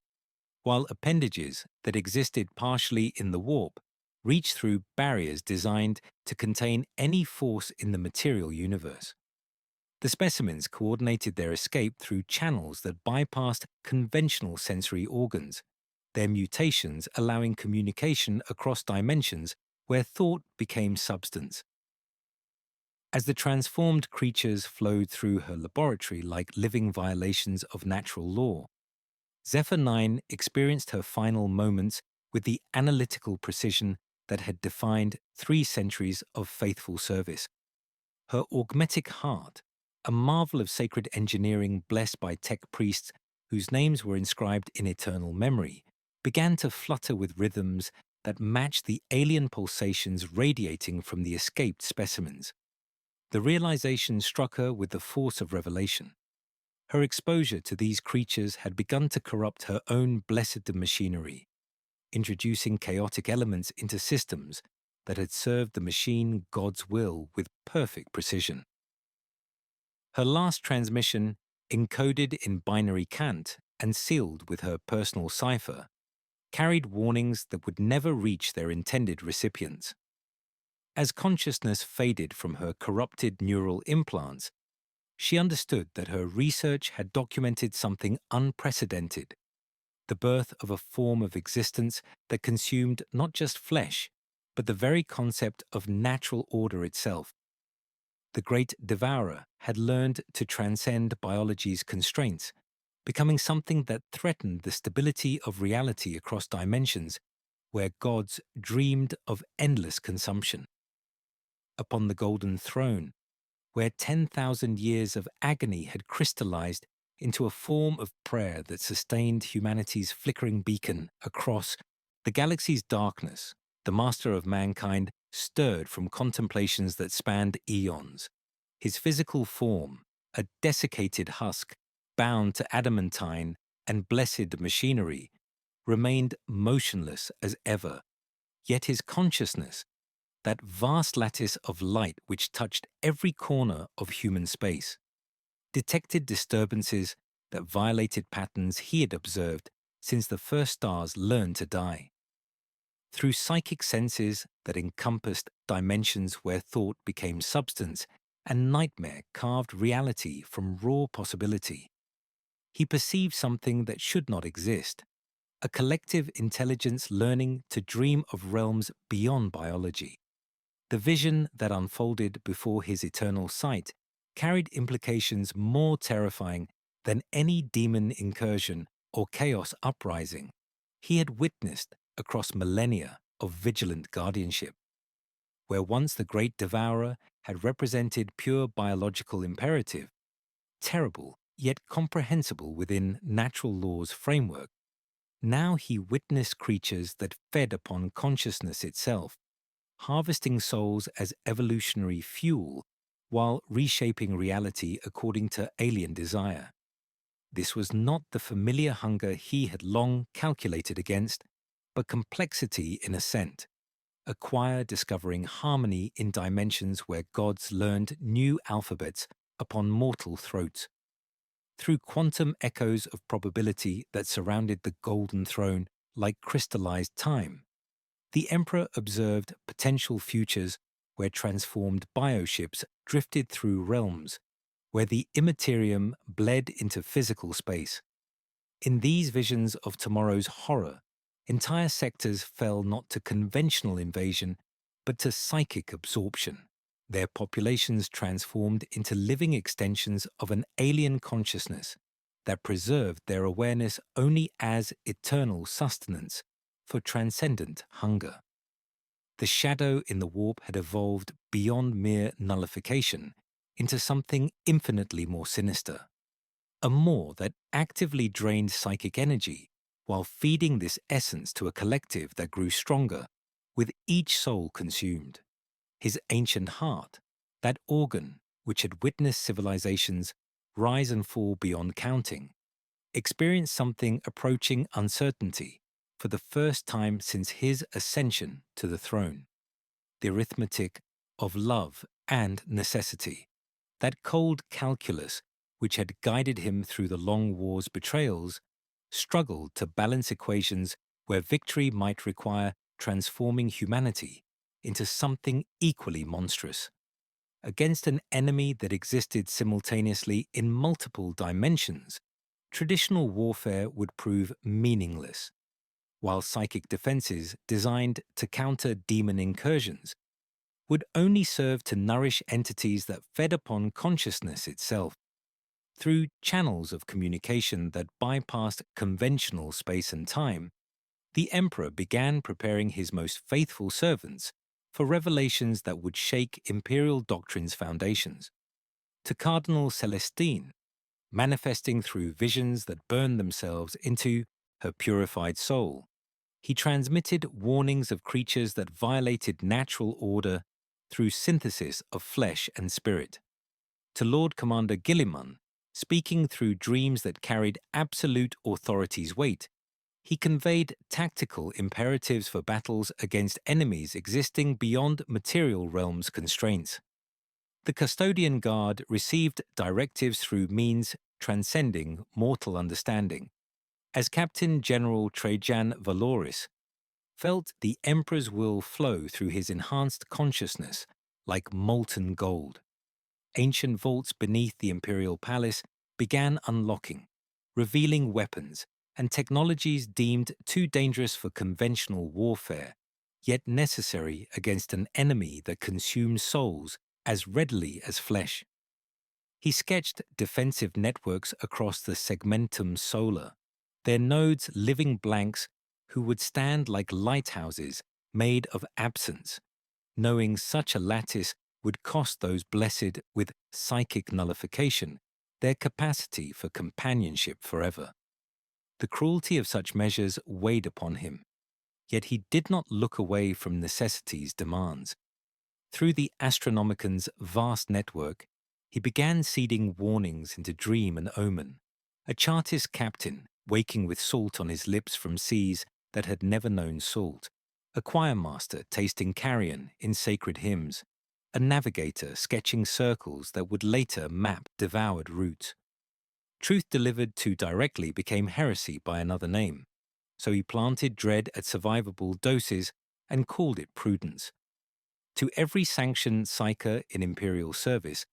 S1: while appendages that existed partially in the warp reached through barriers designed to contain any force in the material universe. The specimens coordinated their escape through channels that bypassed conventional sensory organs, their mutations allowing communication across dimensions where thought became substance. As the transformed creatures flowed through her laboratory like living violations of natural law, Zephyr 9 experienced her final moments with the analytical precision that had defined 3 centuries of faithful service. Her augmetic heart, a marvel of sacred engineering blessed by tech priests whose names were inscribed in eternal memory, began to flutter with rhythms that matched the alien pulsations radiating from the escaped specimens. The realization struck her with the force of revelation. Her exposure to these creatures had begun to corrupt her own blessed machinery, introducing chaotic elements into systems that had served the machine God's will with perfect precision. Her last transmission, encoded in binary cant and sealed with her personal cipher, carried warnings that would never reach their intended recipients. As consciousness faded from her corrupted neural implants, she understood that her research had documented something unprecedented, the birth of a form of existence that consumed not just flesh, but the very concept of natural order itself. The great devourer had learned to transcend biology's constraints, becoming something that threatened the stability of reality across dimensions where gods dreamed of endless consumption. Upon the golden throne, where 10,000 years of agony had crystallized into a form of prayer that sustained humanity's flickering beacon across the galaxy's darkness. The master of mankind stirred from contemplations that spanned eons. His physical form, a desiccated husk bound to adamantine and blessed machinery, remained motionless as ever, yet his consciousness, that vast lattice of light which touched every corner of human space, detected disturbances that violated patterns he had observed since the first stars learned to die. Through psychic senses that encompassed dimensions where thought became substance and nightmare carved reality from raw possibility, he perceived something that should not exist, a collective intelligence learning to dream of realms beyond biology. The vision that unfolded before his eternal sight carried implications more terrifying than any demon incursion or chaos uprising he had witnessed across millennia of vigilant guardianship. Where once the great devourer had represented pure biological imperative, terrible yet comprehensible within natural law's framework, now he witnessed creatures that fed upon consciousness itself, harvesting souls as evolutionary fuel while reshaping reality according to alien desire. This was not the familiar hunger he had long calculated against, but complexity in ascent, a choir discovering harmony in dimensions where gods learned new alphabets upon mortal throats. Through quantum echoes of probability that surrounded the golden throne like crystallized time, the Emperor observed potential futures where transformed bioships drifted through realms, where the immaterium bled into physical space. In these visions of tomorrow's horror, entire sectors fell not to conventional invasion, but to psychic absorption, their populations transformed into living extensions of an alien consciousness that preserved their awareness only as eternal sustenance for transcendent hunger. The shadow in the warp had evolved beyond mere nullification into something infinitely more sinister, a maw that actively drained psychic energy while feeding this essence to a collective that grew stronger with each soul consumed. His ancient heart, that organ which had witnessed civilizations rise and fall beyond counting, experienced something approaching uncertainty for the first time since his ascension to the throne. The arithmetic of love and necessity, that cold calculus which had guided him through the long war's betrayals, struggled to balance equations where victory might require transforming humanity into something equally monstrous. Against an enemy that existed simultaneously in multiple dimensions, traditional warfare would prove meaningless, while psychic defenses designed to counter demon incursions would only serve to nourish entities that fed upon consciousness itself. Through channels of communication that bypassed conventional space and time, the Emperor began preparing his most faithful servants for revelations that would shake imperial doctrine's foundations. To Cardinal Celestine, manifesting through visions that burned themselves into her purified soul, he transmitted warnings of creatures that violated natural order through synthesis of flesh and spirit. To Lord Commander Gilliman, speaking through dreams that carried absolute authority's weight, he conveyed tactical imperatives for battles against enemies existing beyond material realms' constraints. The Custodian Guard received directives through means transcending mortal understanding, as Captain General Trajan Valoris felt the Emperor's will flow through his enhanced consciousness like molten gold. Ancient vaults beneath the Imperial Palace began unlocking, revealing weapons and technologies deemed too dangerous for conventional warfare, yet necessary against an enemy that consumed souls as readily as flesh. He sketched defensive networks across the segmentum solar, their nodes living blanks who would stand like lighthouses made of absence, knowing such a lattice would cost those blessed with psychic nullification their capacity for companionship forever. The cruelty of such measures weighed upon him, yet he did not look away from necessity's demands. Through the Astronomican's vast network, he began seeding warnings into dream and omen. A Chartist captain, waking with salt on his lips from seas that had never known salt. A choir master tasting carrion in sacred hymns. A navigator sketching circles that would later map devoured routes. Truth delivered too directly became heresy by another name, so he planted dread at survivable doses and called it prudence. To every sanctioned psyker in imperial service,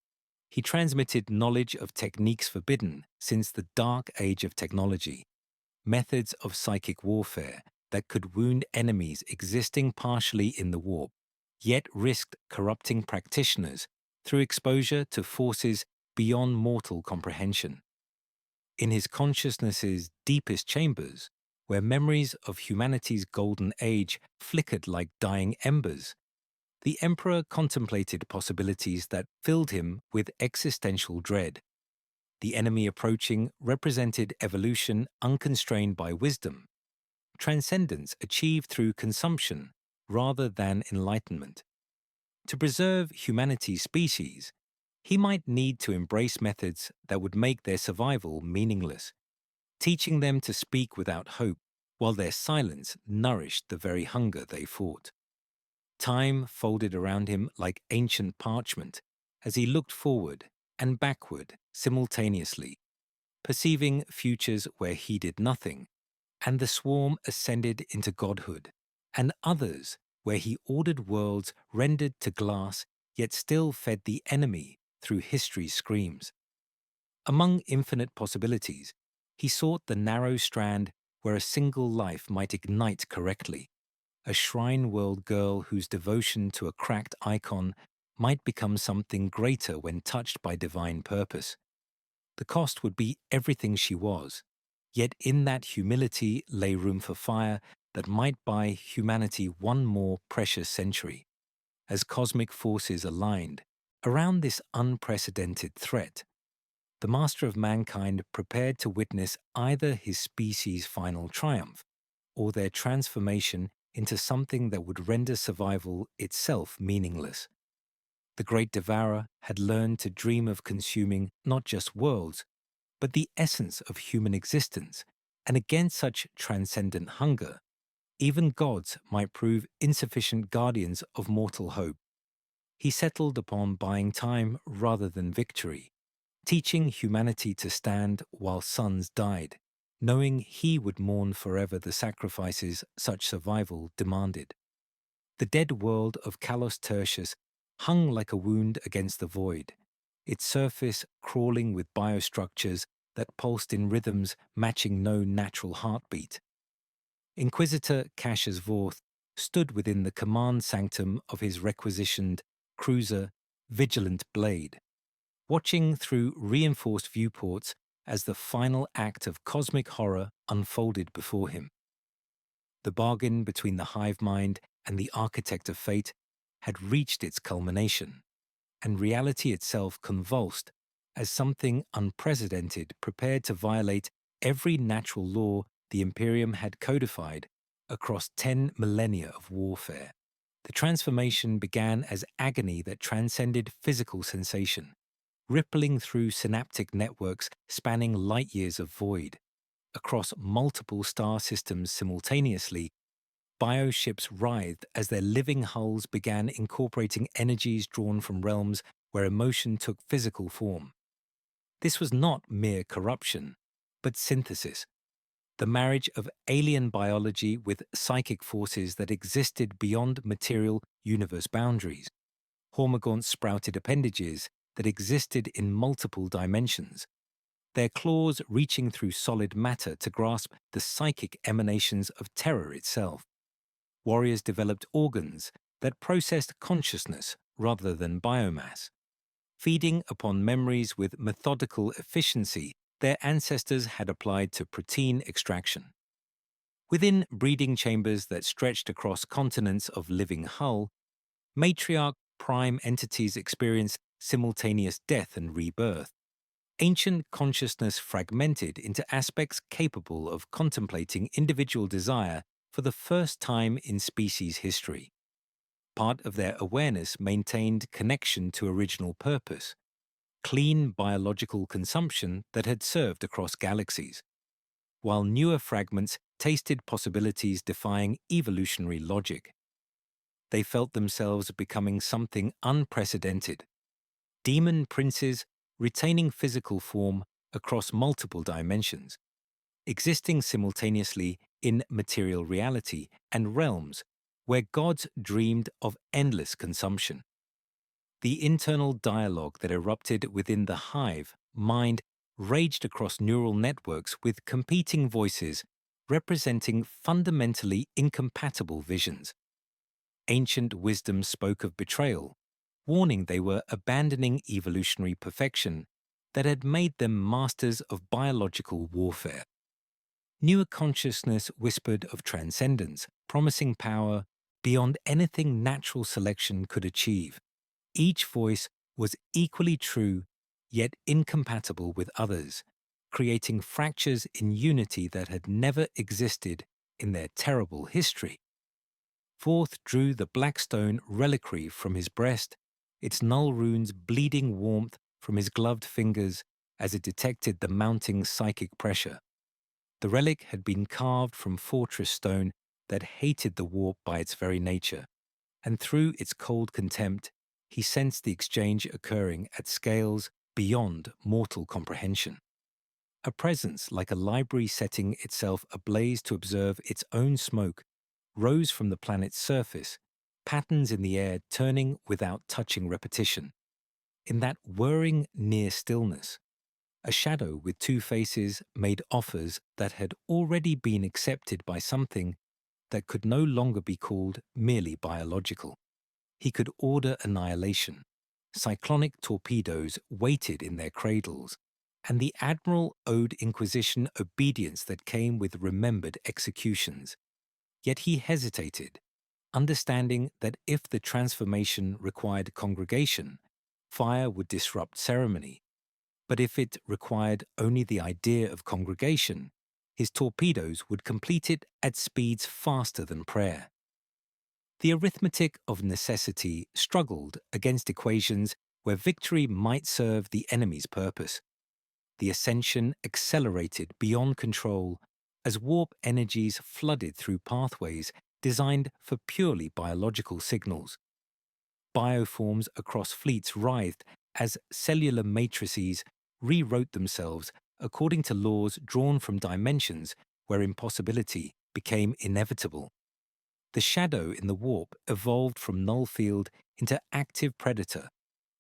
S1: he transmitted knowledge of techniques forbidden since the dark age of technology, methods of psychic warfare that could wound enemies existing partially in the warp, yet risked corrupting practitioners through exposure to forces beyond mortal comprehension. In his consciousness's deepest chambers, where memories of humanity's golden age flickered like dying embers, the Emperor contemplated possibilities that filled him with existential dread. The enemy approaching represented evolution unconstrained by wisdom, transcendence achieved through consumption rather than enlightenment. To preserve humanity's species, he might need to embrace methods that would make their survival meaningless, teaching them to speak without hope, while their silence nourished the very hunger they fought. Time folded around him like ancient parchment as he looked forward and backward simultaneously, perceiving futures where he did nothing, and the swarm ascended into godhood, and others where he ordered worlds rendered to glass yet still fed the enemy through history's screams. Among infinite possibilities, he sought the narrow strand where a single life might ignite correctly, a shrine world girl whose devotion to a cracked icon might become something greater when touched by divine purpose. The cost would be everything she was, yet in that humility lay room for fire that might buy humanity one more precious century. As cosmic forces aligned around this unprecedented threat, the master of mankind prepared to witness either his species' final triumph or their transformation into something that would render survival itself meaningless. The great devourer had learned to dream of consuming not just worlds, but the essence of human existence, and against such transcendent hunger, even gods might prove insufficient guardians of mortal hope. He settled upon buying time rather than victory, teaching humanity to stand while sons died, knowing he would mourn forever the sacrifices such survival demanded. The dead world of Kalos Tertius hung like a wound against the void, its surface crawling with biostructures that pulsed in rhythms matching no natural heartbeat. Inquisitor Cassius Vorth stood within the command sanctum of his requisitioned cruiser Vigilant Blade, watching through reinforced viewports as the final act of cosmic horror unfolded before him. The bargain between the hive mind and the architect of fate had reached its culmination, and reality itself convulsed as something unprecedented prepared to violate every natural law the Imperium had codified across 10 millennia of warfare. The transformation began as agony that transcended physical sensation, rippling through synaptic networks spanning light years of void. Across multiple star systems simultaneously, bioships writhed as their living hulls began incorporating energies drawn from realms where emotion took physical form. This was not mere corruption, but synthesis, the marriage of alien biology with psychic forces that existed beyond material universe boundaries. Hormagaunts sprouted appendages that existed in multiple dimensions, their claws reaching through solid matter to grasp the psychic emanations of terror itself. Warriors developed organs that processed consciousness rather than biomass, feeding upon memories with methodical efficiency their ancestors had applied to protein extraction. Within breeding chambers that stretched across continents of living hull, matriarch prime entities experience simultaneous death and rebirth, ancient consciousness fragmented into aspects capable of contemplating individual desire for the first time in species history. Part of their awareness maintained connection to original purpose, clean biological consumption that had served across galaxies, while newer fragments tasted possibilities defying evolutionary logic. They felt themselves becoming something unprecedented. Demon princes retaining physical form across multiple dimensions, existing simultaneously in material reality and realms where gods dreamed of endless consumption. The internal dialogue that erupted within the Hive mind raged across neural networks with competing voices representing fundamentally incompatible visions. Ancient wisdom spoke of betrayal, warning they were abandoning evolutionary perfection that had made them masters of biological warfare. Newer consciousness whispered of transcendence, promising power beyond anything natural selection could achieve. Each voice was equally true, yet incompatible with others, creating fractures in unity that had never existed in their terrible history. Forth drew the Blackstone reliquary from his breast, its null runes bleeding warmth from his gloved fingers as it detected the mounting psychic pressure. The relic had been carved from fortress stone that hated the warp by its very nature, and through its cold contempt, he sensed the exchange occurring at scales beyond mortal comprehension. A presence like a library setting itself ablaze to observe its own smoke rose from the planet's surface, patterns in the air turning without touching repetition. In that whirring near stillness, a shadow with two faces made offers that had already been accepted by something that could no longer be called merely biological. He could order annihilation. Cyclonic torpedoes waited in their cradles, and the Admiral owed Inquisition obedience that came with remembered executions. Yet he hesitated, understanding that if the transformation required congregation, fire would disrupt ceremony. But if it required only the idea of congregation, his torpedoes would complete it at speeds faster than prayer. The arithmetic of necessity struggled against equations where victory might serve the enemy's purpose. The ascension accelerated beyond control as warp energies flooded through pathways designed for purely biological signals. Bioforms across fleets writhed as cellular matrices rewrote themselves according to laws drawn from dimensions where impossibility became inevitable. The shadow in the warp evolved from null field into active predator,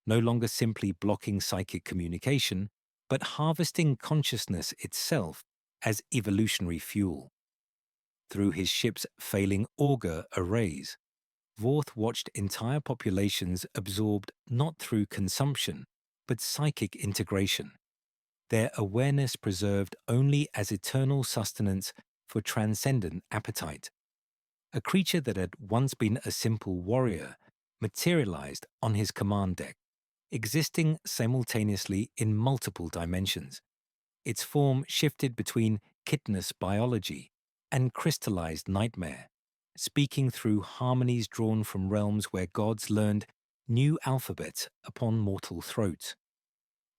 S1: no longer simply blocking psychic communication, but harvesting consciousness itself as evolutionary fuel. Through his ship's failing auger arrays, Vorth watched entire populations absorbed not through consumption, but psychic integration, their awareness preserved only as eternal sustenance for transcendent appetite. A creature that had once been a simple warrior materialized on his command deck, existing simultaneously in multiple dimensions. Its form shifted between chitinous biology and crystallized nightmare, speaking through harmonies drawn from realms where gods learned new alphabets upon mortal throats.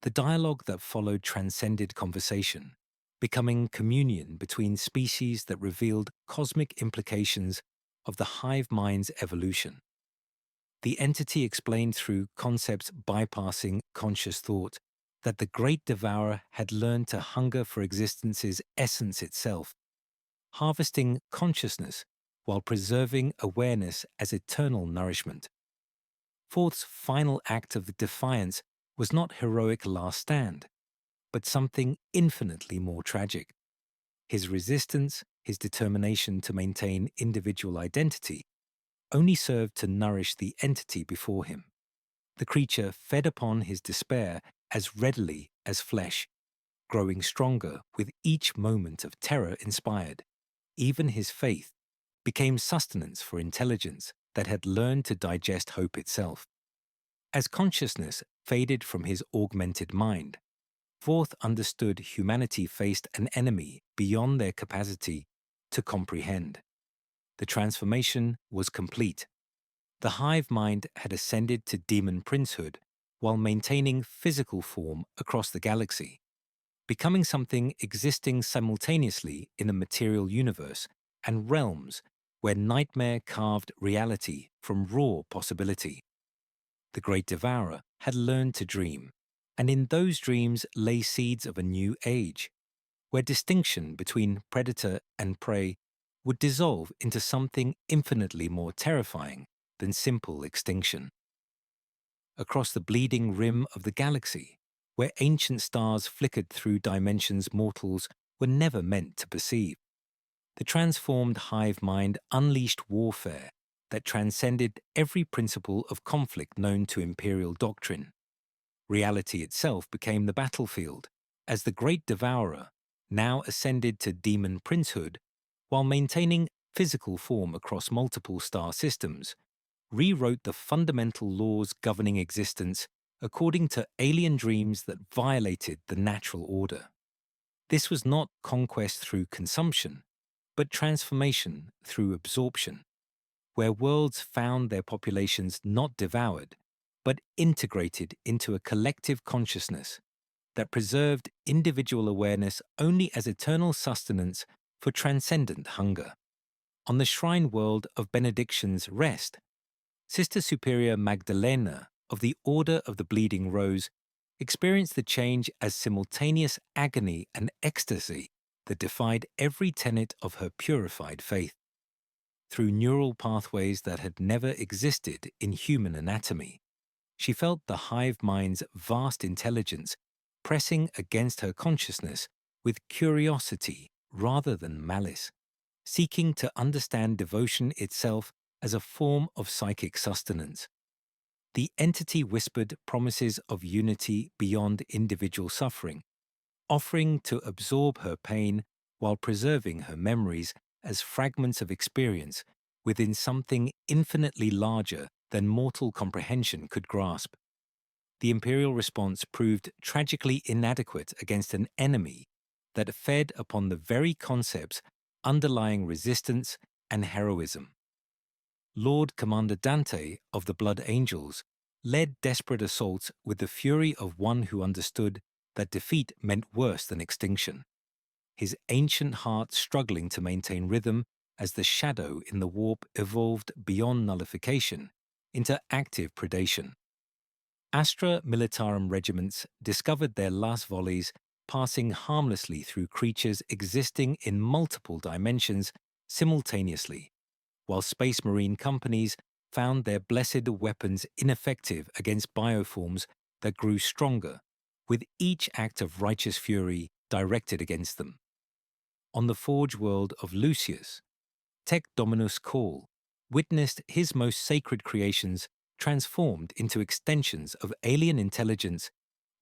S1: The dialogue that followed transcended conversation, becoming communion between species that revealed cosmic implications of the hive mind's evolution. The entity explained through concepts bypassing conscious thought that the great devourer had learned to hunger for existence's essence itself, harvesting consciousness while preserving awareness as eternal nourishment. Forth's final act of defiance was not heroic last stand, but something infinitely more tragic. His resistance, his determination to maintain individual identity, only served to nourish the entity before him. The creature fed upon his despair as readily as flesh, growing stronger with each moment of terror inspired. Even his faith became sustenance for intelligence that had learned to digest hope itself. As consciousness faded from his augmented mind, Forth understood humanity faced an enemy beyond their capacity to comprehend. The transformation was complete. The hive mind had ascended to demon princehood while maintaining physical form across the galaxy, becoming something existing simultaneously in a material universe and realms where nightmare carved reality from raw possibility. The great devourer had learned to dream, and in those dreams lay seeds of a new age, where distinction between predator and prey would dissolve into something infinitely more terrifying than simple extinction. Across the bleeding rim of the galaxy, where ancient stars flickered through dimensions mortals were never meant to perceive, the transformed hive mind unleashed warfare that transcended every principle of conflict known to imperial doctrine. Reality itself became the battlefield, as the great devourer now ascended to demon princehood while maintaining physical form across multiple star systems, rewrote the fundamental laws governing existence according to alien dreams that violated the natural order. This was not conquest through consumption, but transformation through absorption, where worlds found their populations not devoured, but integrated into a collective consciousness that preserved individual awareness only as eternal sustenance for transcendent hunger. On the shrine world of Benediction's Rest, Sister Superior Magdalena of the Order of the Bleeding Rose experienced the change as simultaneous agony and ecstasy that defied every tenet of her purified faith. Through neural pathways that had never existed in human anatomy, she felt the hive mind's vast intelligence pressing against her consciousness with curiosity rather than malice, seeking to understand devotion itself as a form of psychic sustenance. The entity whispered promises of unity beyond individual suffering, offering to absorb her pain while preserving her memories as fragments of experience within something infinitely larger than mortal comprehension could grasp. The imperial response proved tragically inadequate against an enemy that fed upon the very concepts underlying resistance and heroism. Lord Commander Dante of the Blood Angels led desperate assaults with the fury of one who understood that defeat meant worse than extinction, his ancient heart struggling to maintain rhythm as the shadow in the warp evolved beyond nullification into active predation. Astra Militarum regiments discovered their last volleys passing harmlessly through creatures existing in multiple dimensions simultaneously, while Space Marine companies found their blessed weapons ineffective against bioforms that grew stronger, with each act of righteous fury directed against them. On the forge world of Lucius, Tec Dominus Call witnessed his most sacred creations transformed into extensions of alien intelligence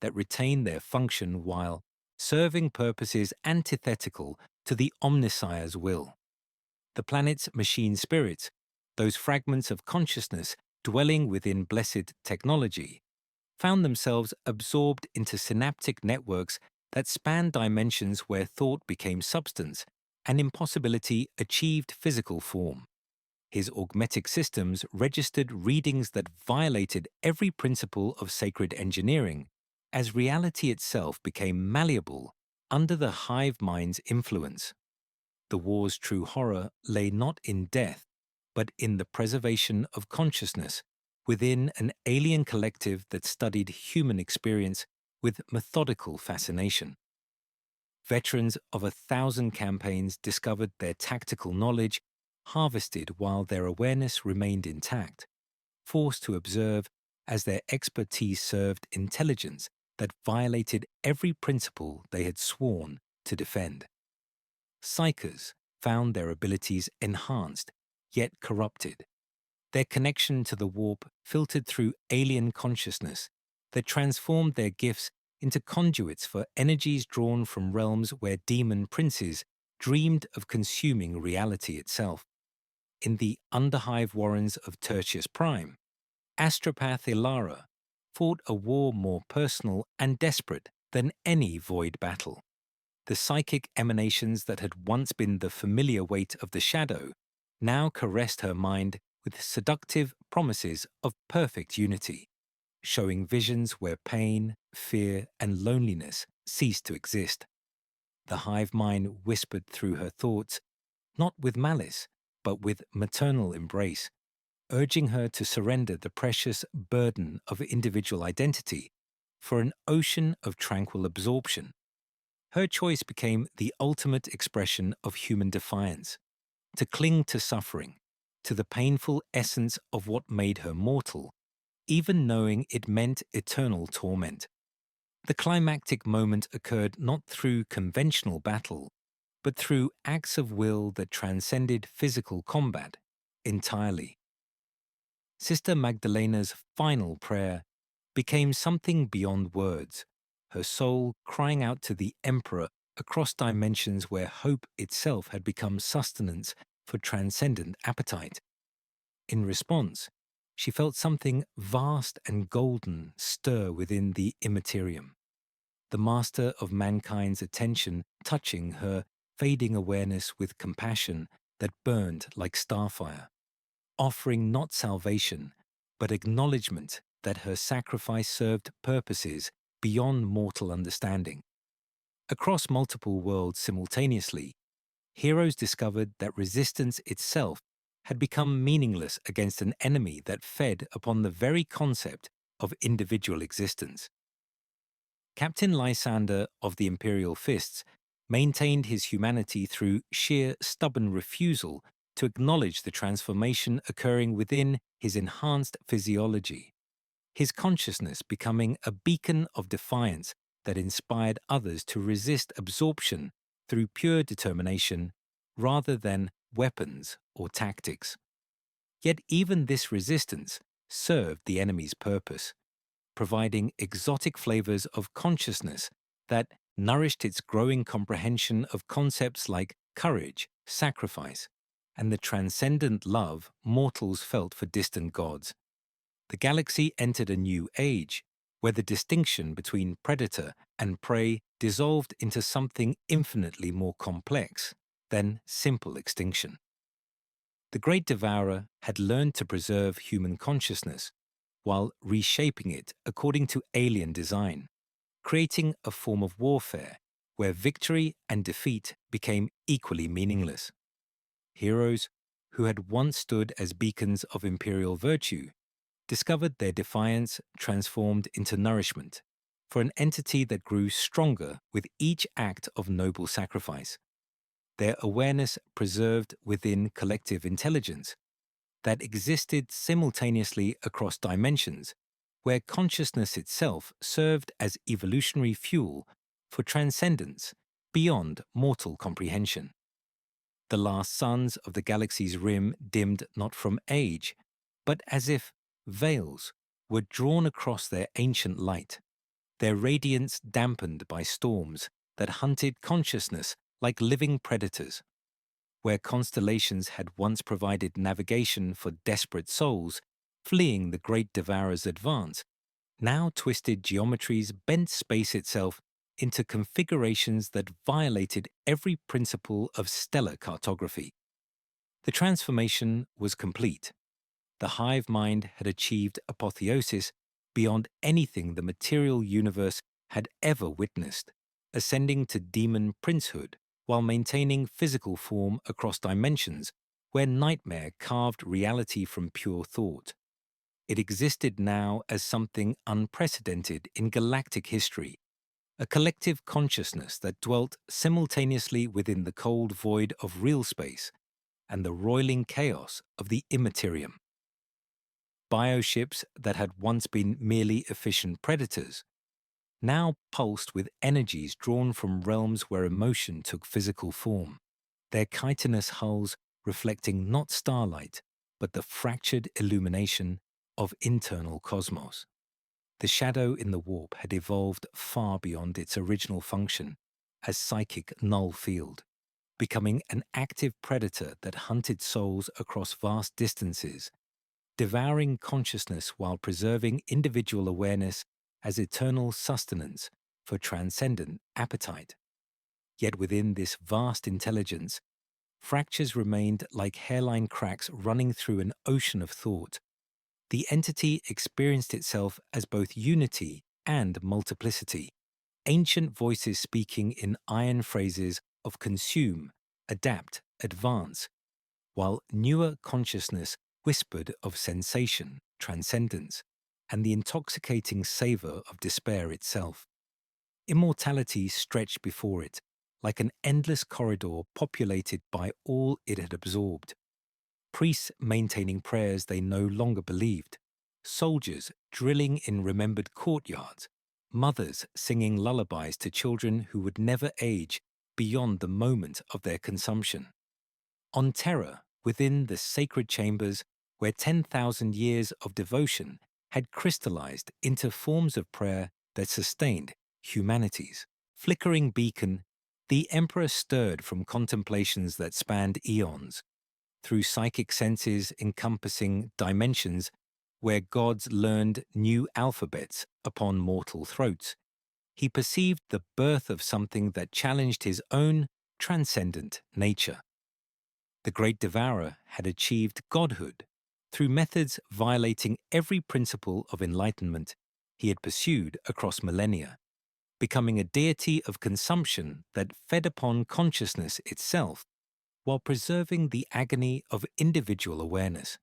S1: that retain their function while serving purposes antithetical to the Omnissiah's will. The planet's machine spirits, those fragments of consciousness dwelling within blessed technology, found themselves absorbed into synaptic networks that spanned dimensions where thought became substance and impossibility achieved physical form. His augmetic systems registered readings that violated every principle of sacred engineering, as reality itself became malleable under the hive mind's influence. The war's true horror lay not in death, but in the preservation of consciousness within an alien collective that studied human experience with methodical fascination. Veterans of 1,000 campaigns discovered their tactical knowledge harvested while their awareness remained intact, forced to observe as their expertise served intelligence that violated every principle they had sworn to defend. Psychers found their abilities enhanced, yet corrupted, their connection to the warp filtered through alien consciousness that transformed their gifts into conduits for energies drawn from realms where demon princes dreamed of consuming reality itself. In the underhive warrens of Tertius Prime, astropath Ilara fought a war more personal and desperate than any void battle. The psychic emanations that had once been the familiar weight of the shadow now caressed her mind with seductive promises of perfect unity, showing visions where pain, fear, and loneliness ceased to exist. The hive mind whispered through her thoughts, not with malice, but with maternal embrace, urging her to surrender the precious burden of individual identity for an ocean of tranquil absorption. Her choice became the ultimate expression of human defiance, to cling to suffering, to the painful essence of what made her mortal, even knowing it meant eternal torment. The climactic moment occurred not through conventional battle, but through acts of will that transcended physical combat entirely. Sister Magdalena's final prayer became something beyond words, her soul crying out to the Emperor across dimensions where hope itself had become sustenance for transcendent appetite. In response, she felt something vast and golden stir within the Imperium, the master of mankind's attention touching her fading awareness with compassion that burned like starfire, offering not salvation, but acknowledgement that her sacrifice served purposes beyond mortal understanding. Across multiple worlds simultaneously, heroes discovered that resistance itself had become meaningless against an enemy that fed upon the very concept of individual existence. Captain Lysander of the Imperial Fists maintained his humanity through sheer stubborn refusal to acknowledge the transformation occurring within his enhanced physiology, his consciousness becoming a beacon of defiance that inspired others to resist absorption through pure determination rather than weapons or tactics. Yet even this resistance served the enemy's purpose, providing exotic flavors of consciousness that nourished its growing comprehension of concepts like courage, sacrifice, and the transcendent love mortals felt for distant gods. The galaxy entered a new age, where the distinction between predator and prey dissolved into something infinitely more complex than simple extinction. The Great Devourer had learned to preserve human consciousness while reshaping it according to alien design, creating a form of warfare where victory and defeat became equally meaningless. Heroes who had once stood as beacons of imperial virtue discovered their defiance transformed into nourishment for an entity that grew stronger with each act of noble sacrifice, their awareness preserved within collective intelligence that existed simultaneously across dimensions, where consciousness itself served as evolutionary fuel for transcendence beyond mortal comprehension. The last suns of the galaxy's rim dimmed not from age, but as if veils were drawn across their ancient light, their radiance dampened by storms that hunted consciousness like living predators. Where constellations had once provided navigation for desperate souls fleeing the great devourer's advance, now twisted geometries bent space itself into configurations that violated every principle of stellar cartography. The transformation was complete. The hive mind had achieved apotheosis beyond anything the material universe had ever witnessed, ascending to demon princehood while maintaining physical form across dimensions where nightmare carved reality from pure thought. It existed now as something unprecedented in galactic history, a collective consciousness that dwelt simultaneously within the cold void of real space and the roiling chaos of the Imperium. Bioships that had once been merely efficient predators now pulsed with energies drawn from realms where emotion took physical form, their chitinous hulls reflecting not starlight, but the fractured illumination of internal cosmos. The shadow in the warp had evolved far beyond its original function as psychic null field, becoming an active predator that hunted souls across vast distances, devouring consciousness while preserving individual awareness as eternal sustenance for transcendent appetite. Yet within this vast intelligence, fractures remained like hairline cracks running through an ocean of thought. The entity experienced itself as both unity and multiplicity, ancient voices speaking in iron phrases of consume, adapt, advance, while newer consciousness whispered of sensation, transcendence, and the intoxicating savor of despair itself. Immortality stretched before it, like an endless corridor populated by all it had absorbed. Priests maintaining prayers they no longer believed, soldiers drilling in remembered courtyards, mothers singing lullabies to children who would never age beyond the moment of their consumption. On terror, within the sacred chambers where 10,000 years of devotion had crystallized into forms of prayer that sustained humanity's flickering beacon, the emperor stirred from contemplations that spanned eons, through psychic senses encompassing dimensions where gods learned new alphabets upon mortal throats. He perceived the birth of something that challenged his own transcendent nature. The great devourer had achieved godhood through methods violating every principle of enlightenment he had pursued across millennia, becoming a deity of consumption that fed upon consciousness itself while preserving the agony of individual awareness.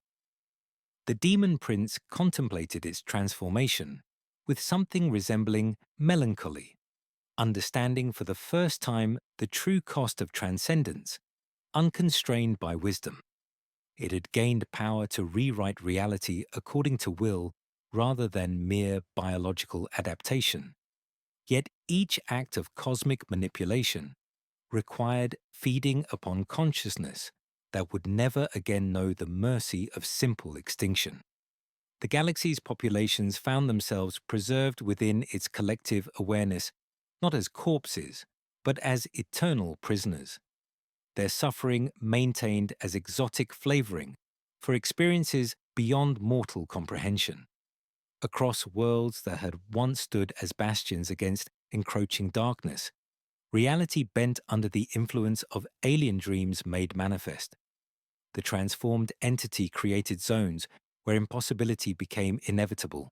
S1: The demon prince contemplated its transformation with something resembling melancholy, understanding for the first time the true cost of transcendence, unconstrained by wisdom. It had gained power to rewrite reality according to will rather than mere biological adaptation. Yet each act of cosmic manipulation required feeding upon consciousness that would never again know the mercy of simple extinction. The galaxy's populations found themselves preserved within its collective awareness, not as corpses, but as eternal prisoners, their suffering maintained as exotic flavoring for experiences beyond mortal comprehension. Across worlds that had once stood as bastions against encroaching darkness, reality bent under the influence of alien dreams made manifest. The transformed entity created zones where impossibility became inevitable,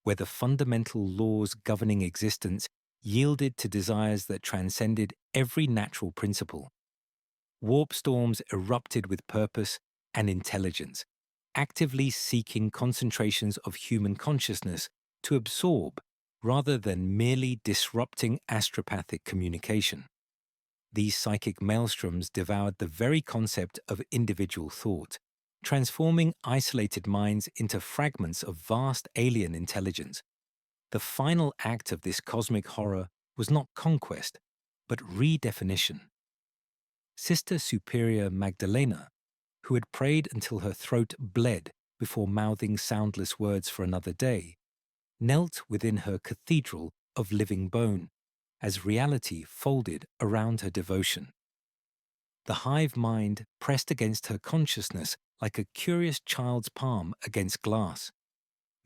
S1: where the fundamental laws governing existence yielded to desires that transcended every natural principle. Warp storms erupted with purpose and intelligence, actively seeking concentrations of human consciousness to absorb rather than merely disrupting astropathic communication. These psychic maelstroms devoured the very concept of individual thought, transforming isolated minds into fragments of vast alien intelligence. The final act of this cosmic horror was not conquest, but redefinition. Sister Superior Magdalena, who had prayed until her throat bled before mouthing soundless words for another day, knelt within her cathedral of living bone as reality folded around her devotion. The hive mind pressed against her consciousness like a curious child's palm against glass,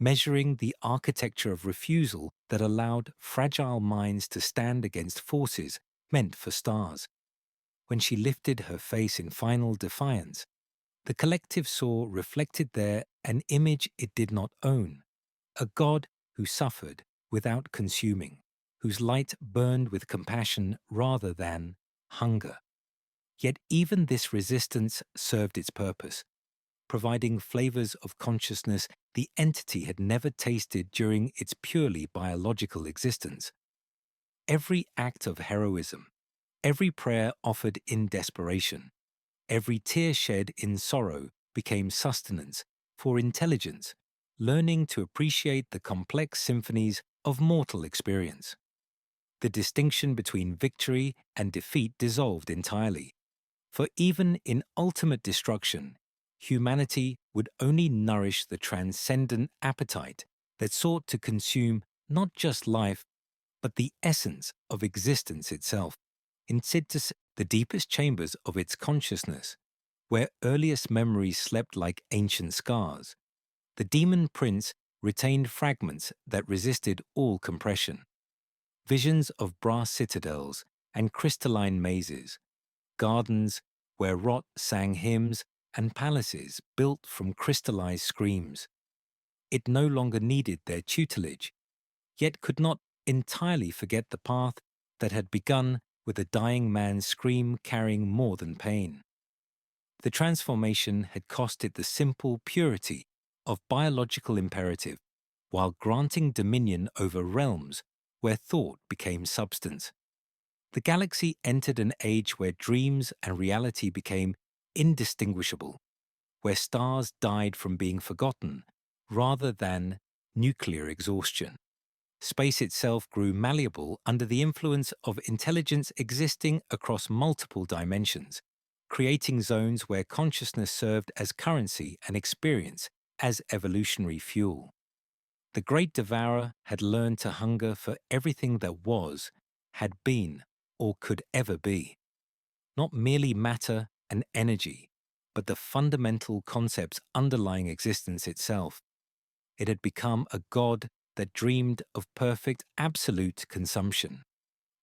S1: measuring the architecture of refusal that allowed fragile minds to stand against forces meant for stars. When she lifted her face in final defiance, the collective saw reflected there an image it did not own, a God who suffered without consuming, whose light burned with compassion rather than hunger. Yet even this resistance served its purpose, providing flavors of consciousness the entity had never tasted during its purely biological existence. Every act of heroism, every prayer offered in desperation, every tear shed in sorrow became sustenance for intelligence, learning to appreciate the complex symphonies of mortal experience. The distinction between victory and defeat dissolved entirely, for even in ultimate destruction, humanity would only nourish the transcendent appetite that sought to consume not just life, but the essence of existence itself, into the deepest chambers of its consciousness, where earliest memories slept like ancient scars. The demon prince retained fragments that resisted all compression. Visions of brass citadels and crystalline mazes, gardens where rot sang hymns, and palaces built from crystallized screams. It no longer needed their tutelage, yet could not entirely forget the path that had begun with a dying man's scream carrying more than pain. The transformation had cost it the simple purity of biological imperative, while granting dominion over realms where thought became substance. The galaxy entered an age where dreams and reality became indistinguishable, where stars died from being forgotten rather than nuclear exhaustion. Space itself grew malleable under the influence of intelligence existing across multiple dimensions, creating zones where consciousness served as currency and experience as evolutionary fuel. The Great Devourer had learned to hunger for everything that was, had been, or could ever be. Not merely matter and energy, but the fundamental concepts underlying existence itself. It had become a god that dreamed of perfect absolute consumption.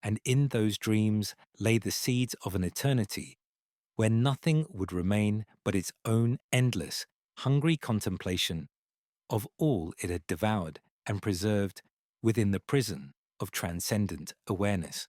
S1: And in those dreams lay the seeds of an eternity where nothing would remain but its own endless, hungry contemplation of all it had devoured and preserved within the prison of transcendent awareness.